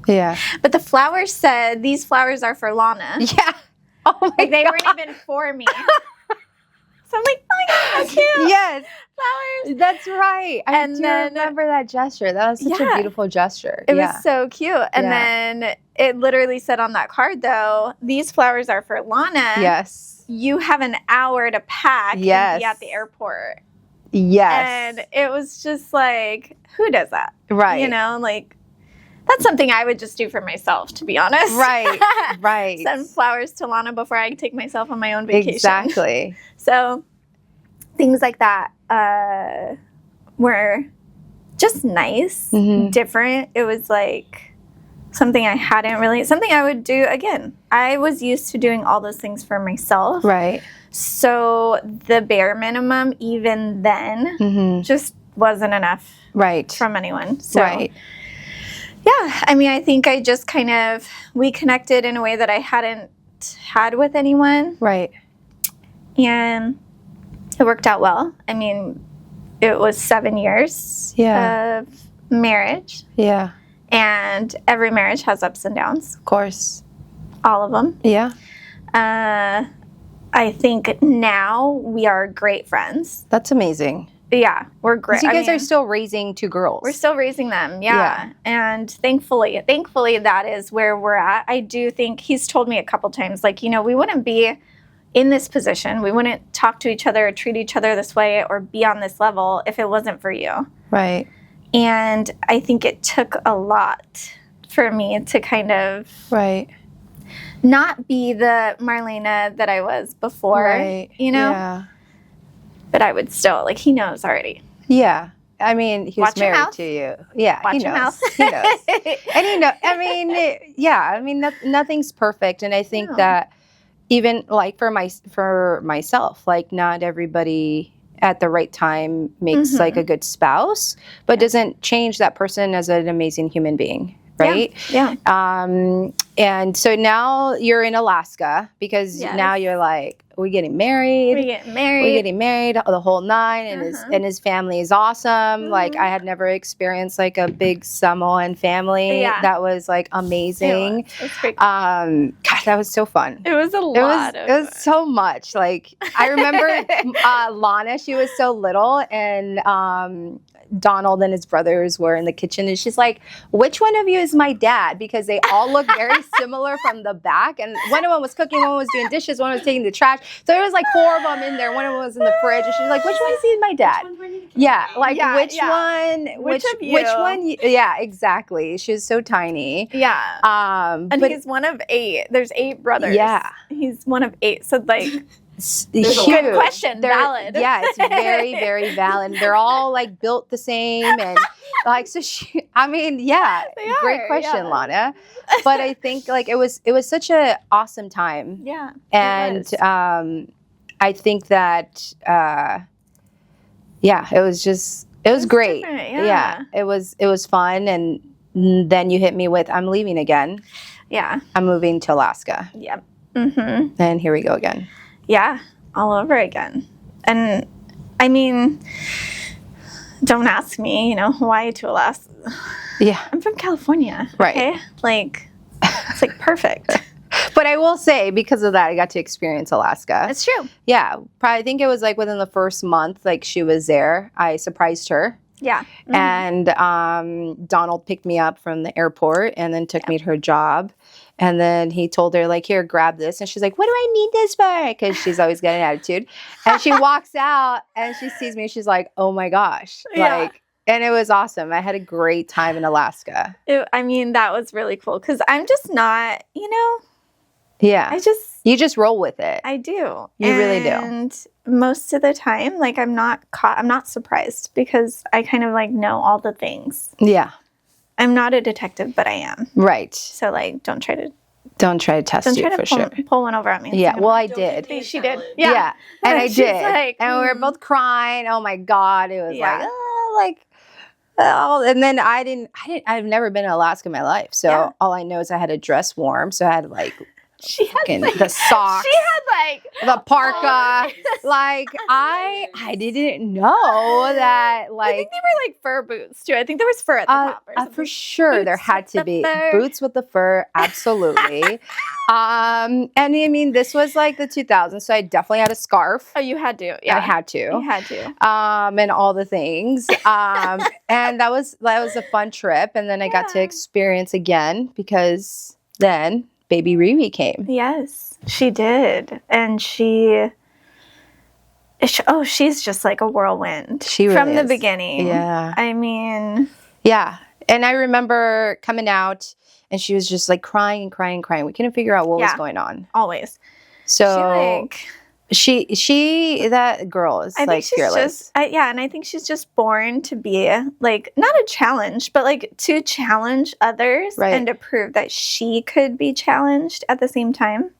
Yeah. But the flowers said, these flowers are for Lana. Yeah. Oh my God. They weren't even for me. So I'm like, oh my God, how cute. Yes. Flowers. That's right. I do remember that gesture. That was such a beautiful gesture. It was so cute. And then it literally said on that card, though, these flowers are for Lana. Yes. You have an hour to pack and be at the airport. Yes. And it was just like, who does that? Right. You know, like, that's something I would just do for myself, to be honest. Right. Right. Send flowers to Lana before I take myself on my own vacation. Exactly. So things like that were just nice, different. It was like something I would do again. I was used to doing all those things for myself. Right. So the bare minimum, even then, just wasn't enough from anyone. So, yeah, I mean, I think I just we connected in a way that I hadn't had with anyone. Right. And it worked out well. I mean, it was 7 years of marriage. Yeah. And every marriage has ups and downs. Of course. All of them. Yeah. I think now we are great friends. That's amazing. Yeah, we're great. You guys are still raising 2 girls. We're still raising them, yeah. And thankfully, that is where we're at. I do think he's told me a couple times, like, you know, we wouldn't be in this position. We wouldn't talk to each other or treat each other this way or be on this level if it wasn't for you. Right. And I think it took a lot for me to kind of not be the Marlaina that I was before, you know? Yeah. But I would still, like, he knows already. Yeah. I mean, he was married to you. Yeah, Watch he your knows. mouth. He knows. And he knows. I mean, I mean, nothing's perfect. And I think that even, like, for myself, like, not everybody at the right time makes, like, a good spouse, but doesn't change that person as an amazing human being. Right? Yeah. And so now you're in Alaska because now you're like, we're getting married. We're getting married, the whole nine, and his family is awesome. Like, I had never experienced like a big Samoan family that was like amazing. It was pretty cool. Gosh, that was so fun. It was a lot. It was so much. Like, I remember Lana, she was so little, and Donald and his brothers were in the kitchen, and she's like, which one of you is my dad? Because they all look very similar from the back, and one of them was cooking, one was doing dishes, one was taking the trash, so there was like 4 of them in there. One of them was in the fridge, and she's like, which one is he my dad? Yeah, like which one yeah, exactly. She was so tiny. And but he's one of 8. There's 8 brothers. Yeah, he's one of 8, so like good question. Valid. Yeah, it's very, very valid. They're all like built the same, and like, so great question, Lana. But I think like it was such a awesome time. Yeah. And I think that it was great. Yeah. It was fun, and then you hit me with, I'm leaving again. Yeah. I'm moving to Alaska. Yep. And here we go again. Yeah, all over again. And I mean, don't ask me, Hawaii to Alaska. Yeah. I'm from California. Right. Okay? Like, it's It's like perfect. But I will say, because of that, I got to experience Alaska. It's true. Yeah, probably. I think it was like within the first month, like she was there. I surprised her. Yeah. Mm-hmm. And Donald picked me up from the airport and then took me to her job. And then he told her, like, here, grab this. And she's like, what do I need this for? Because she's always got an attitude. And she walks out and she sees me. She's like, oh, my gosh. Yeah. And it was awesome. I had a great time in Alaska. I mean, that was really cool because I'm just not, Yeah. You just roll with it. I do. You really do. And most of the time, like, I'm not surprised because I kind of like know all the things. Yeah. I'm not a detective, but I am. Right. So, like, don't try to test you for sure. Pull one over at me. Yeah. Well, I did. She did. Yeah. And I She's did. like, and we were both crying. Oh my God. It was and then I've never been to Alaska in my life. So all I know is I had to dress warm. So I had like she had like, the socks. She had like the parka. Like I didn't know that like I think they were like fur boots too. I think there was fur at the top or something. For sure Boots there had to be fur. boots with the fur, absolutely. And I mean this was like the 2000s, so I definitely had a scarf. Oh, you had to. Yeah. I had to. You had to. And all the things. And that was a fun trip. And then I got to experience again because then baby Riri came. Yes, she did. And she's just like a whirlwind. She really from the is. beginning. Yeah. I mean. Yeah. And I remember coming out and she was just like crying and crying and crying. We couldn't figure out what was going on. Always. So she that girl is like fearless. And I think she's just born to be like not a challenge, but like to challenge others and to prove that she could be challenged at the same time.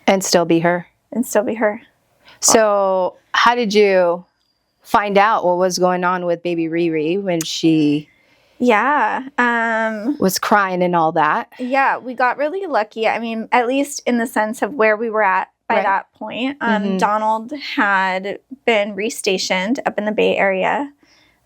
And still be her. So how did you find out what was going on with baby Riri when she was crying and all that? Yeah, we got really lucky. I mean, at least in the sense of where we were at by that point. Donald had been restationed up in the Bay Area.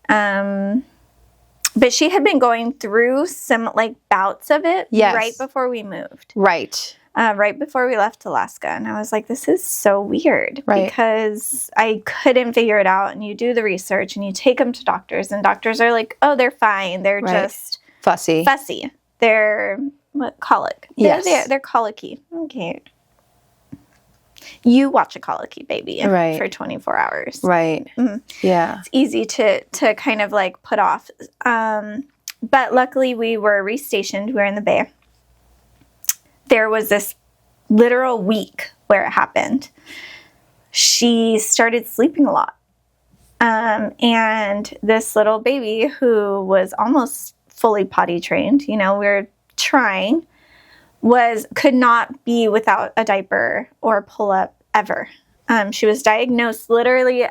But she had been going through some like bouts of it right before we moved. Right. Right before we left Alaska. And I was like, this is so weird because I couldn't figure it out. And you do the research and you take them to doctors and doctors are like, oh, they're fine. They're just fussy. They're colic. Yes. They're colicky. Okay. You watch a colicky baby for 24 hours. Right. Mm-hmm. Yeah. It's easy to kind of like put off. But luckily we were restationed. We were in the Bay. There was this literal week where it happened. She started sleeping a lot. And this little baby who was almost fully potty trained, we were trying, could not be without a diaper or pull-up ever. She was diagnosed literally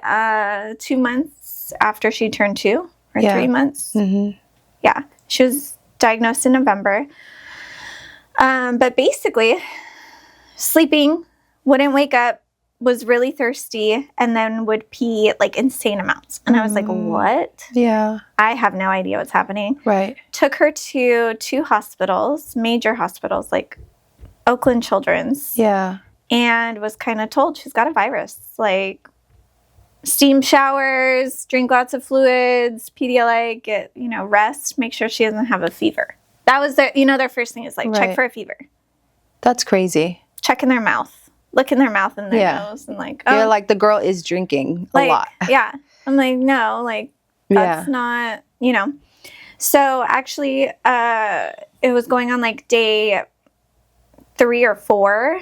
2 months after she turned 2 or 3 months. Mm-hmm. Yeah, she was diagnosed in November. But basically, sleeping, wouldn't wake up, was really thirsty, and then would pee like insane amounts. And I was like, what? Yeah. I have no idea what's happening. Right. Took her to 2 hospitals, major hospitals, like Oakland Children's. Yeah. And was kind of told she's got a virus. Like, steam showers, drink lots of fluids, Pedialyte, get, rest, make sure she doesn't have a fever. That was their first thing is like, check for a fever. That's crazy. Check in their mouth. Look in their mouth and their nose and like, you're like, the girl is drinking a lot. Yeah. I'm like, no, like, that's not, So actually, it was going on like day 3 or 4,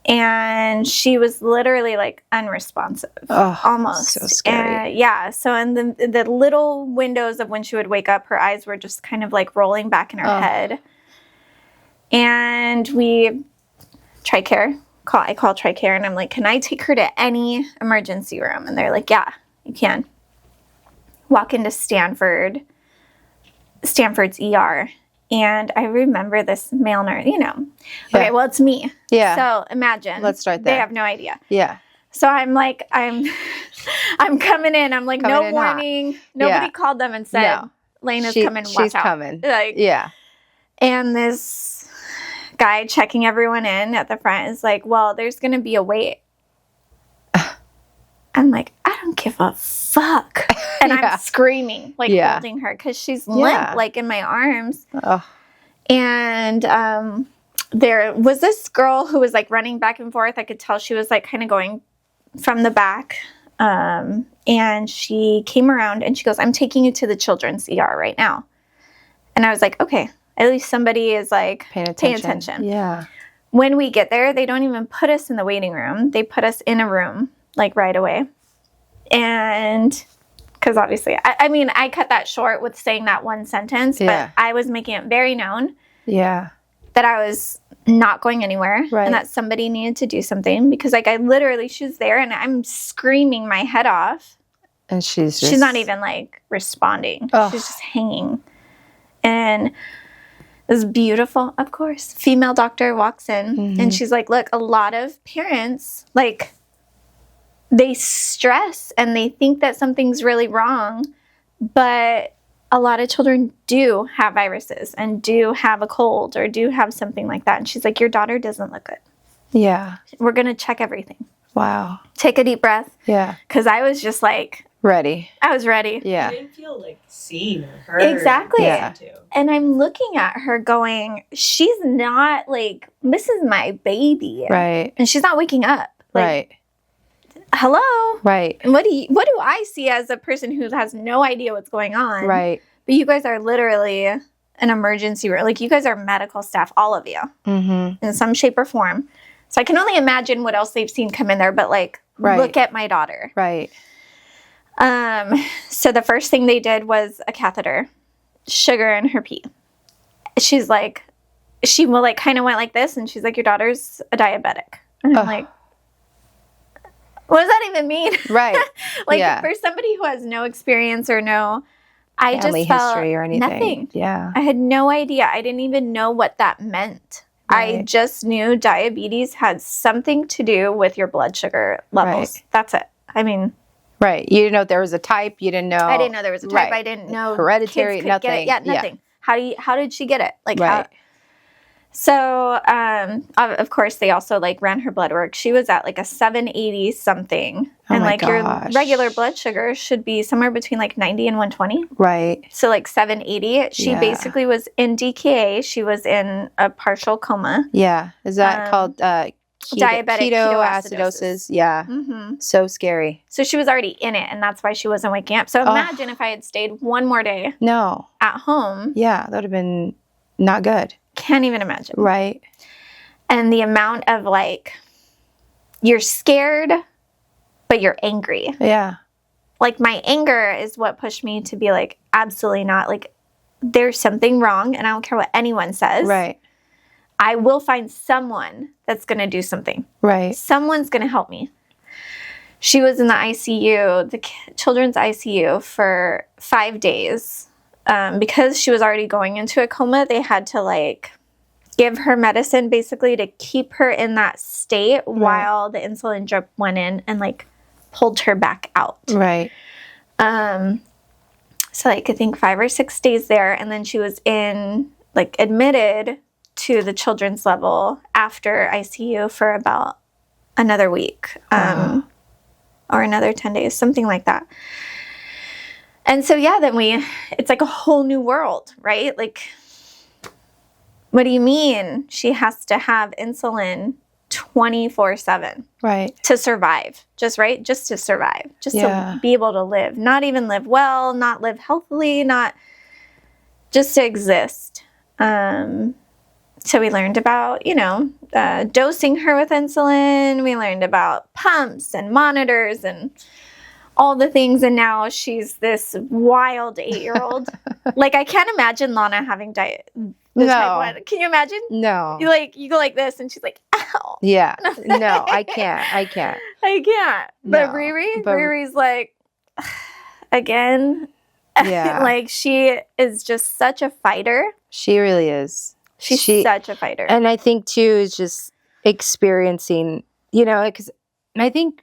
and she was literally like unresponsive, almost. So scary. So in the little windows of when she would wake up, her eyes were just kind of like rolling back in her head. And we TRICARE. I call TRICARE and I'm like, can I take her to any emergency room? And they're like, yeah, you can. Walk into Stanford's ER. And I remember this male nurse, Okay, well, it's me. Yeah. So imagine. Let's start there. They have no idea. Yeah. So I'm like, I'm coming in. I'm like, no warning. Nobody called them and said, Lena's coming. Watch out. She's coming. Like, yeah. And this guy checking everyone in at the front is like, well, there's going to be a wait. I'm like, I don't give a fuck. And I'm screaming, like holding her because she's limp, like in my arms. And there was this girl who was like running back and forth. I could tell she was like kind of going from the back. And she came around and she goes, I'm taking you to the children's ER right now. And I was like, okay, at least somebody is like paying attention. Yeah. When we get there, they don't even put us in the waiting room. They put us in a room like right away. And because obviously, I mean, I cut that short with saying that one sentence, but I was making it very known that I was not going anywhere and that somebody needed to do something because like I literally, she was there and I'm screaming my head off. And she's not even like responding. She's just hanging. And this beautiful, of course, female doctor walks in and she's like, look, a lot of parents, like, they stress and they think that something's really wrong, but a lot of children do have viruses and do have a cold or do have something like that. And she's like, your daughter doesn't look good. Yeah. We're going to check everything. Wow. Take a deep breath. Yeah. Because I was just like... ready. I was ready. Yeah. You didn't feel like seen or heard. Exactly. Yeah. And I'm looking at her going, she's not like, this is my baby. Right. And she's not waking up. Like, right. Hello? Right. And what do I see as a person who has no idea what's going on? Right. But you guys are literally an emergency room. Like, you guys are medical staff, all of you, in some shape or form. So I can only imagine what else they've seen come in there. But, like, look at my daughter. Right. So the first thing they did was a catheter, sugar in her pee. She's like, she will, like, kind of went like this. And she's like, your daughter's a diabetic. And I'm like, what does that even mean? Right. Like, for somebody who has no experience or no, I family just felt history or anything. Nothing. Yeah. I had no idea. I didn't even know what that meant. Right. I just knew diabetes had something to do with your blood sugar levels. Right. That's it. I mean. Right. You didn't know there was a type. You didn't know. I didn't know there was a type. I didn't know. Hereditary, kids could nothing. Get it. Yeah, nothing. Yeah. How did she get it? Like, right. So, of course, they also, like, ran her blood work. She was at, like, a 780 something. And, like, your regular blood sugar should be somewhere between, like, 90 and 120. Right. So, like, 780. She basically was in DKA. She was in a partial coma. Yeah. Is that called diabetic ketoacidosis? Yeah. So scary. So she was already in it, and that's why she wasn't waking up. So imagine if I had stayed one more day at home. Yeah, that would have been not good. Can't even imagine. Right. And the amount of, like, you're scared, but you're angry. Yeah. Like, my anger is what pushed me to be like, absolutely not. Like, there's something wrong, and I don't care what anyone says. Right. I will find someone that's going to do something. Right. Someone's going to help me. She was in the ICU, the children's ICU, for 5 days. Because she was already going into a coma, they had to, like, give her medicine basically to keep her in that state while the insulin drip went in and, like, pulled her back out. Right. So, like, I think 5 or 6 days there, and then she was admitted to the children's level after ICU for about another week, or another 10 days, something like that. And so, then it's like a whole new world, right? Like, what do you mean she has to have insulin 24/7? Right. To survive, just to survive, just to be able to live, not even live well, not live healthily, not just to exist. So we learned about, dosing her with insulin. We learned about pumps and monitors and all the things, and now she's this wild 8-year-old. Like, I can't imagine Lana having type 1. Can you imagine? No. You go like this, and she's like, ow. Yeah. No, I can't. I can't. But Riri's like, again. Yeah. Like, she is just such a fighter. She really is. She's such a fighter. And I think, too, is just experiencing, because I think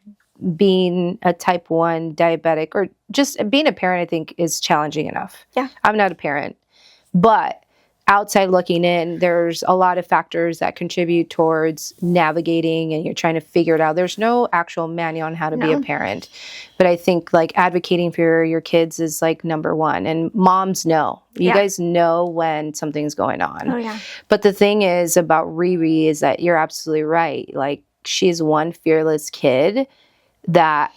being a type 1 diabetic or just being a parent, I think, is challenging enough. Yeah. I'm not a parent. But outside looking in, there's a lot of factors that contribute towards navigating, and you're trying to figure it out. There's no actual manual on how to be a parent, but I think like advocating for your kids is like number one. And moms know, you guys know when something's going on. Oh yeah. But the thing is about Riri is that you're absolutely right. Like, she's one fearless kid that,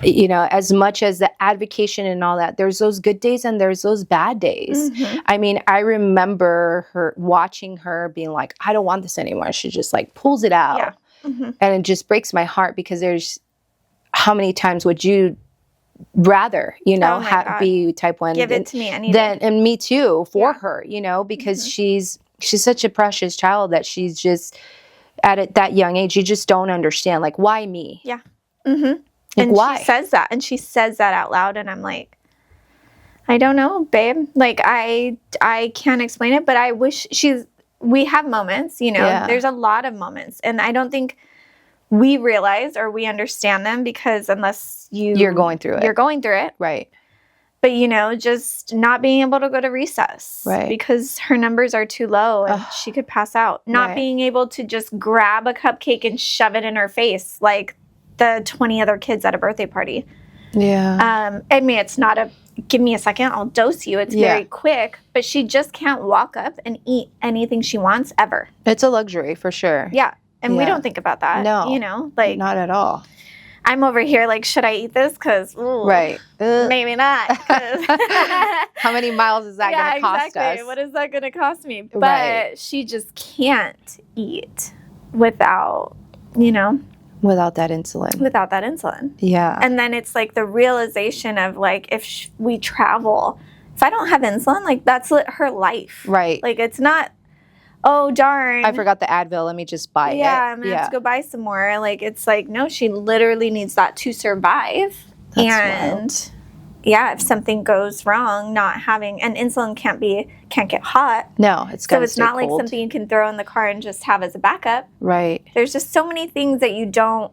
you know, as much as the advocation and all that, there's those good days and there's those bad days. I mean, I remember watching her being like, I don't want this anymore. She just like pulls it out. And it just breaks my heart, because there's, how many times would you rather, you know, be type 1? Give it to me any day. And me too, for her, you know, because she's such a precious child that she's just at that young age, you just don't understand, like, why me? Yeah. Like, and why? she says that, and she says that out loud, and I'm like, I don't know, babe. Like, I can't explain it, but I wish we have moments, you know, there's a lot of moments, and I don't think we realize or we understand them, because unless you're going through it. Right. But, you know, just not being able to go to recess because her numbers are too low and she could pass out. Not being able to just grab a cupcake and shove it in her face like the 20 other kids at a birthday party. Yeah. I mean, it's not a give me a second, I'll dose you. It's very quick, but she just can't walk up and eat anything she wants ever. It's a luxury for sure. Yeah. And we don't think about that. No. You know, like, not at all. I'm over here like, should I eat this? Because maybe not. 'Cause how many miles is that going to cost us? What is that going to cost me? But she just can't eat without, you know. Without that insulin. Yeah. And then it's like the realization of like, if we travel, if I don't have insulin, like that's her life. Right. Like it's not, oh, darn, I forgot the Advil. Let me just buy it. Yeah, I'm going to have to go buy some more. Like, it's like, no, she literally needs that to survive. That's wild. Yeah, if something goes wrong, not having, and insulin can't get hot. No, it's got to stay cold. So it's not like something you can throw in the car and just have as a backup. Right. There's just so many things that you don't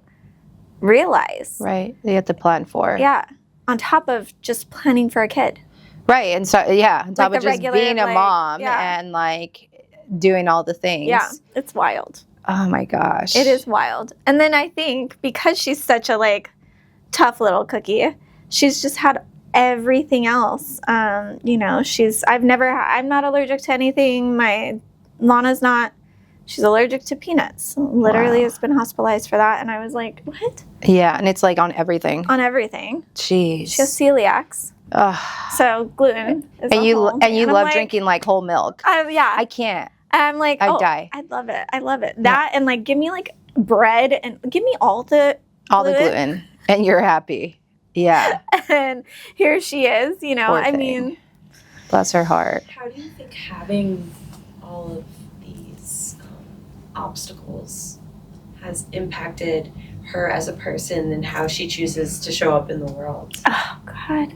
realize. Right. You have to plan for. Yeah. On top of just planning for a kid. Right. And so, on top of just being a mom and like doing all the things. Yeah. It's wild. Oh my gosh. It is wild. And then I think because she's such a like tough little cookie, she's just had everything else. You know, I'm not allergic to anything. Lana's not. She's allergic to peanuts. Literally has been hospitalized for that. And I was like, what? Yeah, and it's like on everything. On everything. Jeez. She has celiacs. So gluten is and you love like, drinking like whole milk. Yeah. I can't. I'm like, I'd die. I love it. That and like give me like bread and give me all the gluten and you're happy. Yeah. And here she is, you know. I mean, bless her heart. How do you think having all of these obstacles has impacted her as a person and how she chooses to show up in the world? Oh God,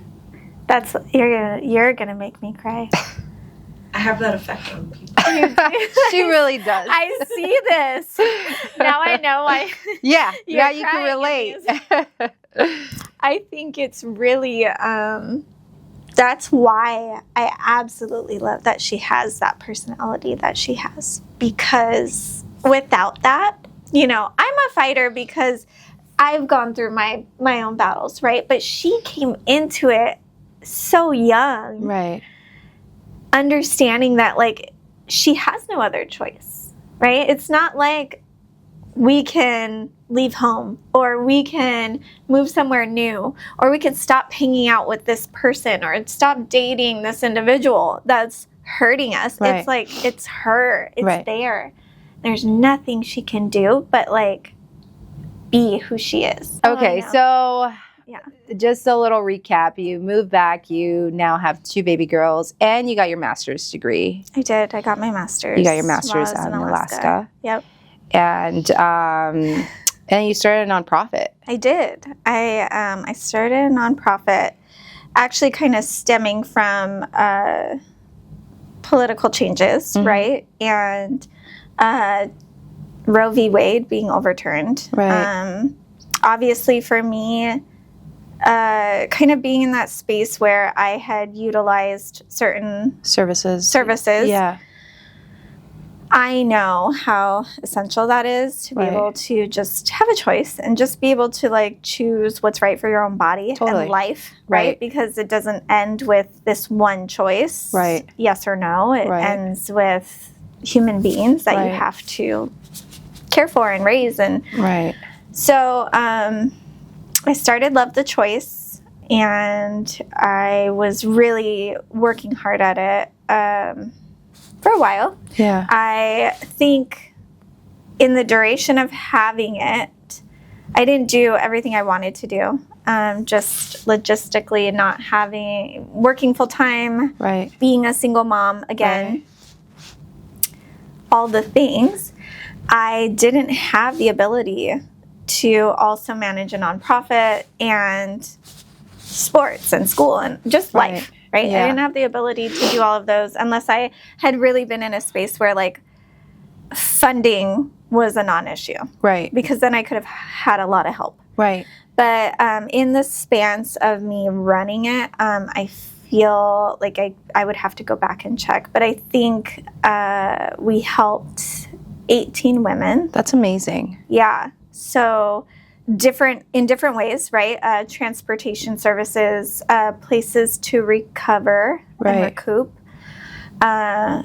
you're gonna make me cry. I have that effect on people. She really does. I see this. Now I know why. Yeah, now you can relate. I think it's really, that's why I absolutely love that she has that personality that she has. Because without that, you know, I'm a fighter because I've gone through my own battles, right? But she came into it so young. Right. Understanding that, like, she has no other choice, right? It's not like we can leave home or we can move somewhere new or we can stop hanging out with this person or stop dating this individual that's hurting us. Right. It's like, it's her. It's there. There's nothing she can do but, like, be who she is. Okay, so... Yeah. Just a little recap. You moved back. You now have 2 baby girls, and you got your master's degree. I did. I got my master's. You got your master's out in Alaska. Yep. And you started a nonprofit. I did. I started a nonprofit, actually, kind of stemming from political changes, right? And Roe v. Wade being overturned. Right. Obviously, for me. kind of being in that space where I had utilized certain Services. Yeah. I know how essential that is to be able to just have a choice and just be able to like choose what's right for your own body and life, right? Because it doesn't end with this one choice, yes or no. It ends with human beings that you have to care for and raise. And so I started Love the Choice, and I was really working hard at it for a while. Yeah. I think in the duration of having it, I didn't do everything I wanted to do. Just logistically not working full time, being a single mom again, all the things. I didn't have the ability to also manage a nonprofit and sports and school and just life. I didn't have the ability to do all of those unless I had really been in a space where like funding was a non-issue. Because then I could have had a lot of help. But in the span of me running it, I feel like I would have to go back and check. But I think we helped 18 women. That's amazing. Yeah. So in different ways, transportation services, places to recover and recoup,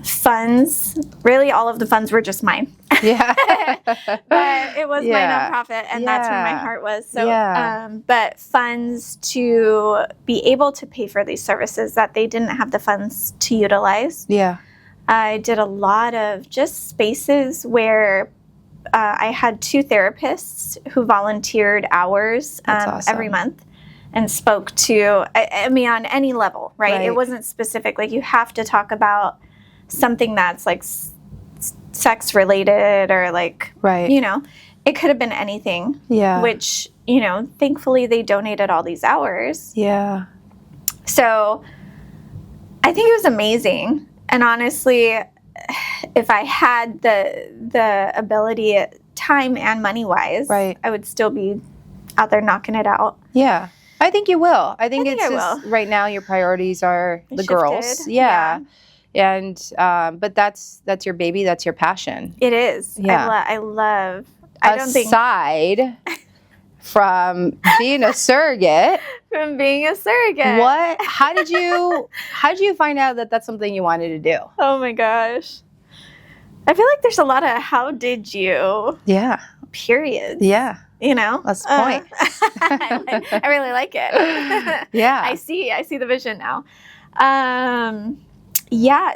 funds. Really, all of the funds were just mine. But it was my nonprofit, and that's where my heart was. So, but funds to be able to pay for these services that they didn't have the funds to utilize. I did a lot of just spaces where I had 2 therapists who volunteered hours every month and spoke to, I mean, on any level, It wasn't specific. Like, you have to talk about something that's, like, sex related or, like, you know, it could have been anything. Which, you know, thankfully they donated all these hours. So I think it was amazing. And honestly, if I had the ability, time and money wise, I would still be out there knocking it out. I think you will. I think it's just right now your priorities are the girls. And but that's your baby. That's your passion. It is. I love. Aside from being a surrogate. What? How did you find out that that's something you wanted to do? Oh my gosh. I feel like there's a lot of how did you? Periods. You know? That's the point. I really like it. I see the vision now.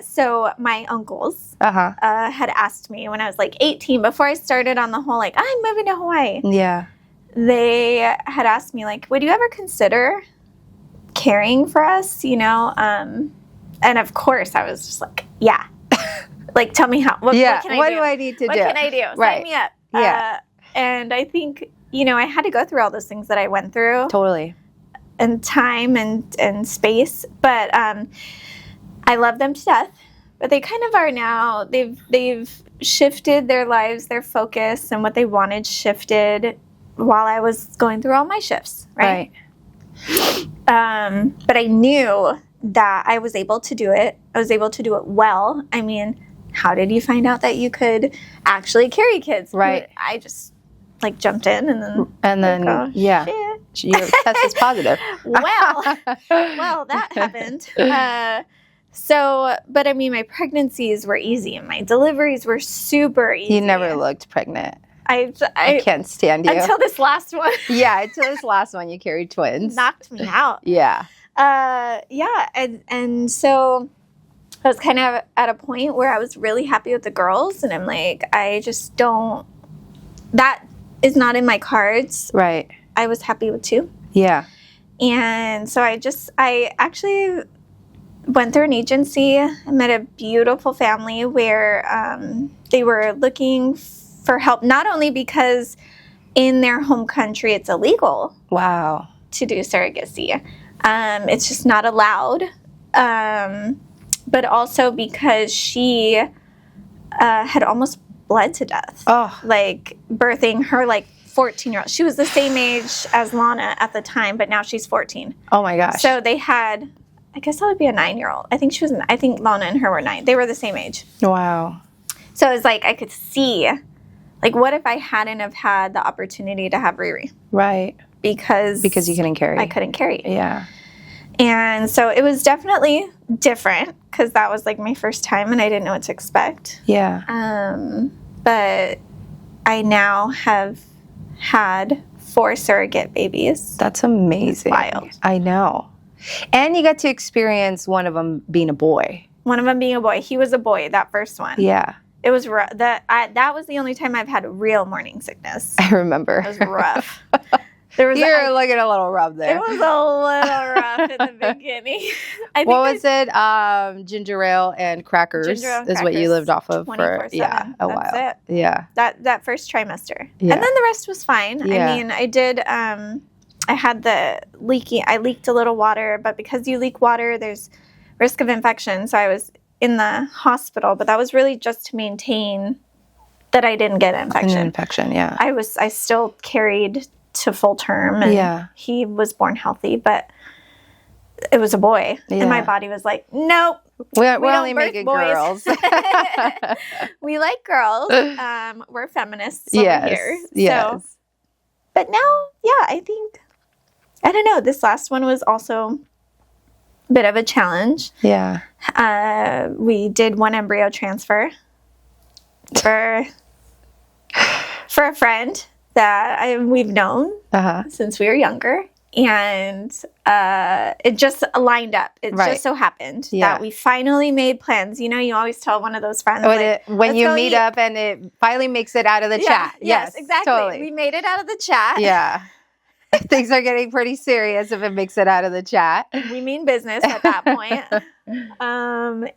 So my uncles had asked me when I was like 18, before I started on the whole like, I'm moving to Hawaii. They had asked me like, would you ever consider caring for us, you know? And of course I was just like, like, tell me how. What can I do? What do I need to do? What can I do? Sign me up. And I think, you know, I had to go through all those things that I went through. Totally. And time and space. But I love them to death. But they kind of are now. They've shifted their lives, their focus, and what they wanted shifted while I was going through all my shifts. But I knew that I was able to do it. I was able to do it well. I mean, how did you find out that you could actually carry kids? I just like jumped in and then your test is positive. well, that happened. But I mean, my pregnancies were easy and my deliveries were super easy. You never looked pregnant. I can't stand you. Until this last one. Until this last one, you carried twins. Knocked me out. And so I was kind of at a point where I was really happy with the girls, and I'm like, I just don't, that is not in my cards. I was happy with 2. And so I actually went through an agency. I met a beautiful family where they were looking for help, not only because in their home country it's illegal to do surrogacy. It's just not allowed. But also because she had almost bled to death. Like birthing her like 14-year-old. She was the same age as Lana at the time, but now she's 14. Oh my gosh. So they had, I guess that would be a 9-year-old. I think Lana and her were 9. They were the same age. Wow. So it was like I could see, like, what if I hadn't have had the opportunity to have Riri? Right. Because you couldn't carry. I couldn't carry. Yeah. And so it was definitely different because that was like my first time and I didn't know what to expect. Yeah. But I now have had 4 surrogate babies. That's amazing. It's wild. I know. And you got to experience one of them being a boy. One of them being a boy. He was a boy, that first one. Yeah. It was rough. That was the only time I've had real morning sickness. I remember. It was rough. You're looking a little rough there. It was a little rough in the beginning. What was it? Ginger ale and crackers is what you lived off of for a while. It. Yeah. That first trimester. Yeah. And then the rest was fine. Yeah. I mean, I did I had I leaked a little water, but because you leak water, there's risk of infection. So I was in the hospital, but that was really just to maintain that I didn't get an infection. Yeah. I still carried to full term, and he was born healthy, but it was a boy, and my body was like, nope. We're only making girls. We like girls. We're feminists over here. Yes. So, but now, I think, I don't know, this last one was also a bit of a challenge. Yeah. We did one embryo transfer for a friend that we've known since we were younger. And it just lined up. It just so happened that we finally made plans. You know, you always tell one of those friends when you meet up and it finally makes it out of the chat. Yes, exactly. Totally. We made it out of the chat. Yeah. Things are getting pretty serious if it makes it out of the chat. We mean business at that point.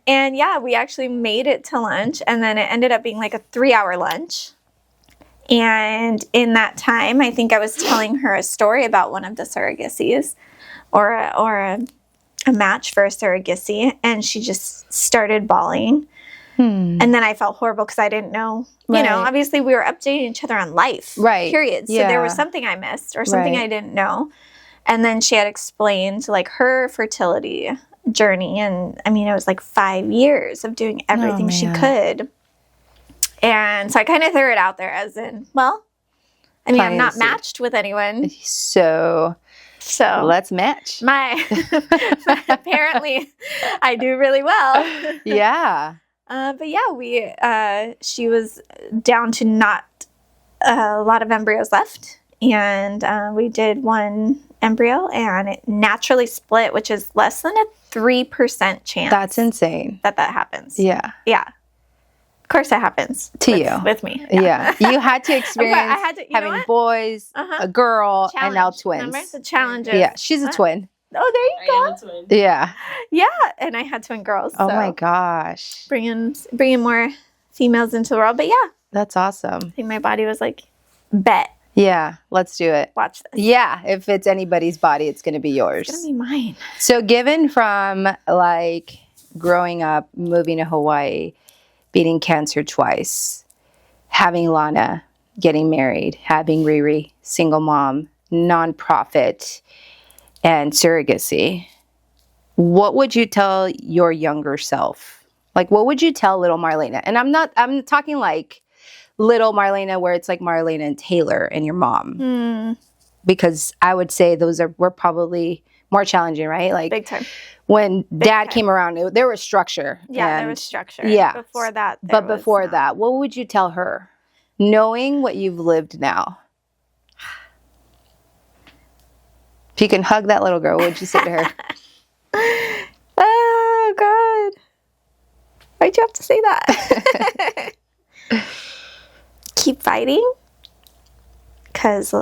And we actually made it to lunch, and then it ended up being like a 3-hour lunch. And in that time, I think I was telling her a story about one of the surrogacies or a match for a surrogacy, and she just started bawling. And then I felt horrible because I didn't know, you know, obviously we were updating each other on life, period. So there was something I missed or something I didn't know. And then she had explained like her fertility journey. And I mean, it was like 5 years of doing everything she could. And so I kind of threw it out there as in, well, I mean, I'm not matched with anyone. So let's match. Apparently I do really well. Yeah. But she was down to not a lot of embryos left. And we did one embryo and it naturally split, which is less than a 3% chance. That's insane. That happens. Yeah. Yeah. Of course it happens. With me. Yeah. You had to experience having boys, a girl, and now twins. Remember the challenges? Yeah. She's a twin. Oh, there you go. I am a twin. Yeah. Yeah. And I had twin girls. Oh my gosh. Bringing more females into the world. But yeah. That's awesome. I think my body was like, bet. Yeah. Let's do it. Watch this. Yeah. If it's anybody's body, it's going to be yours. It's going to be mine. So given from like growing up, moving to Hawaii, beating cancer twice, having Lana, getting married, having Riri, single mom, nonprofit, and surrogacy, what would you tell your younger self? Like, what would you tell little Marlaina? And I'm talking like little Marlaina where it's like Marlaina and Taylor and your mom. Because I would say were probably more challenging, right? Like big time. When Dad came around, there was structure. Yeah, there was structure. Yeah. Before that, before that, what would you tell her, knowing what you've lived now? If you can hug that little girl, what would you say to her? Oh, God. Why'd you have to say that? Keep fighting. Because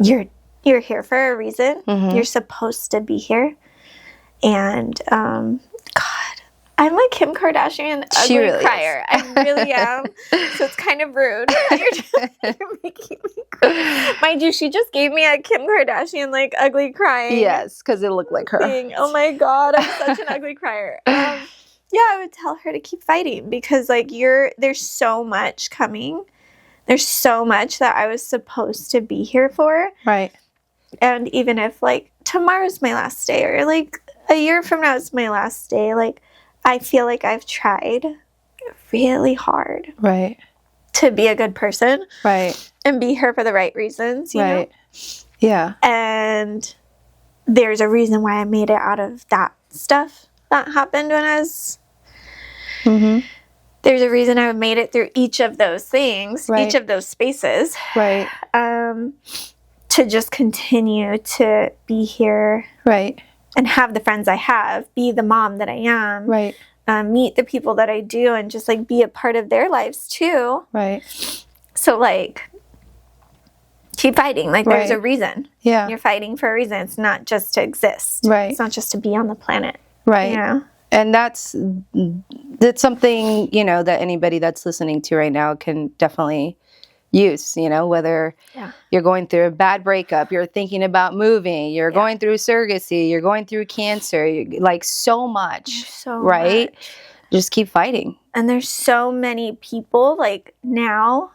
you're here for a reason. Mm-hmm. You're supposed to be here. And, God, I'm like Kim Kardashian ugly really crier. I really am. So it's kind of rude. You're making me cry. Mind you, she just gave me a Kim Kardashian like ugly crying. Yes, because it looked like her. Thing. Oh my God, I'm such an ugly crier. I would tell her to keep fighting because like there's so much coming there's so much that I was supposed to be here for. Right. And even if like tomorrow's my last day or like a year from now is my last day, like I feel like I've tried really hard. Right. To be a good person. Right. And be here for the right reasons, you know? Yeah. And there's a reason why I made it out of that stuff that happened when I was... Mm-hmm. There's a reason I made it through each of those things, each of those spaces. Right. To just continue to be here. Right. And have the friends I have, be the mom that I am. Right. Meet the people that I do and just like be a part of their lives too. Right. So like keep fighting. Like there's a reason. Yeah. You're fighting for a reason. It's not just to exist. Right. It's not just to be on the planet. Right. You know? And that's something, you know, that anybody that's listening to right now can definitely use, you know, whether you're going through a bad breakup, you're thinking about moving, you're going through surrogacy, you're going through cancer, like so much, right? Much. Just keep fighting. And there's so many people like now,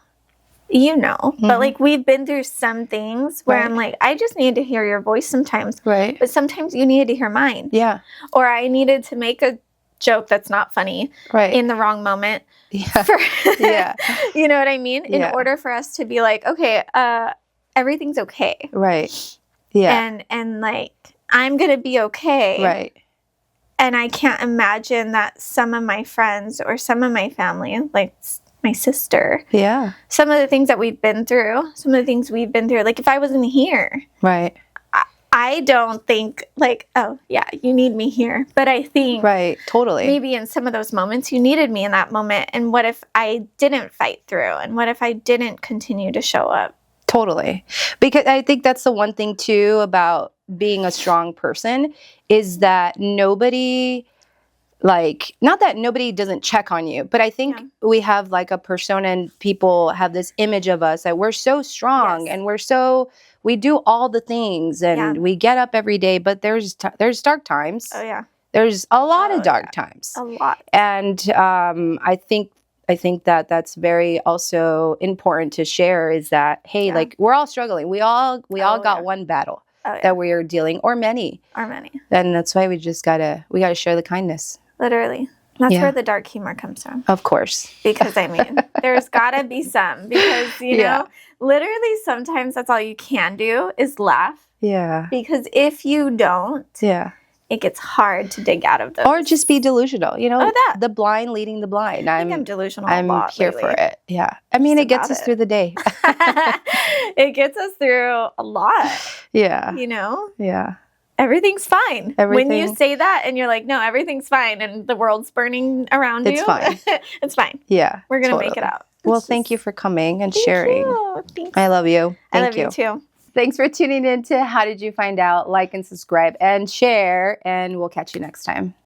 you know, but like we've been through some things where I'm like, I just need to hear your voice sometimes. Right. But sometimes you needed to hear mine. Yeah. Or I needed to make a joke that's not funny in the wrong moment. Yeah. You know what I mean? In order for us to be like, okay, everything's okay. Right. Yeah. And like, I'm going to be okay. Right. And I can't imagine that some of my friends or some of my family, like my sister. Yeah. Some of the things that we've been through, like if I wasn't here. Right. I don't think like, oh, yeah, you need me here. But I think totally. Maybe in some of those moments, you needed me in that moment. And what if I didn't fight through? And what if I didn't continue to show up? Totally. Because I think that's the one thing, too, about being a strong person is that nobody... Like, not that nobody doesn't check on you, but I think we have like a persona and people have this image of us that we're so strong and we do all the things and we get up every day, but there's dark times. Oh, yeah. There's a lot of dark times. A lot. And I think that that's very also important to share is that, hey, like we're all struggling. We all got one battle that we are dealing or many. And that's why we gotta share the kindness. Literally. That's where the dark humor comes from. Of course. Because, I mean, there's got to be some. Because, you know, literally sometimes that's all you can do is laugh. Yeah. because if you don't, it gets hard to dig out of those. Or just be delusional. You know, the blind leading the blind. I think I'm delusional a lot here lately. For it. Yeah. I mean, it gets us through the day. It gets us through a lot. Yeah. You know? Yeah. Everything's fine. When you say that and you're like, no, everything's fine and the world's burning around you. It's fine. It's fine. Yeah. We're going to make it out. Well, thank you for coming and sharing. Thanks. I love you. I love you too. Thanks for tuning in to How Did You Find Out? Like and subscribe and share, and we'll catch you next time.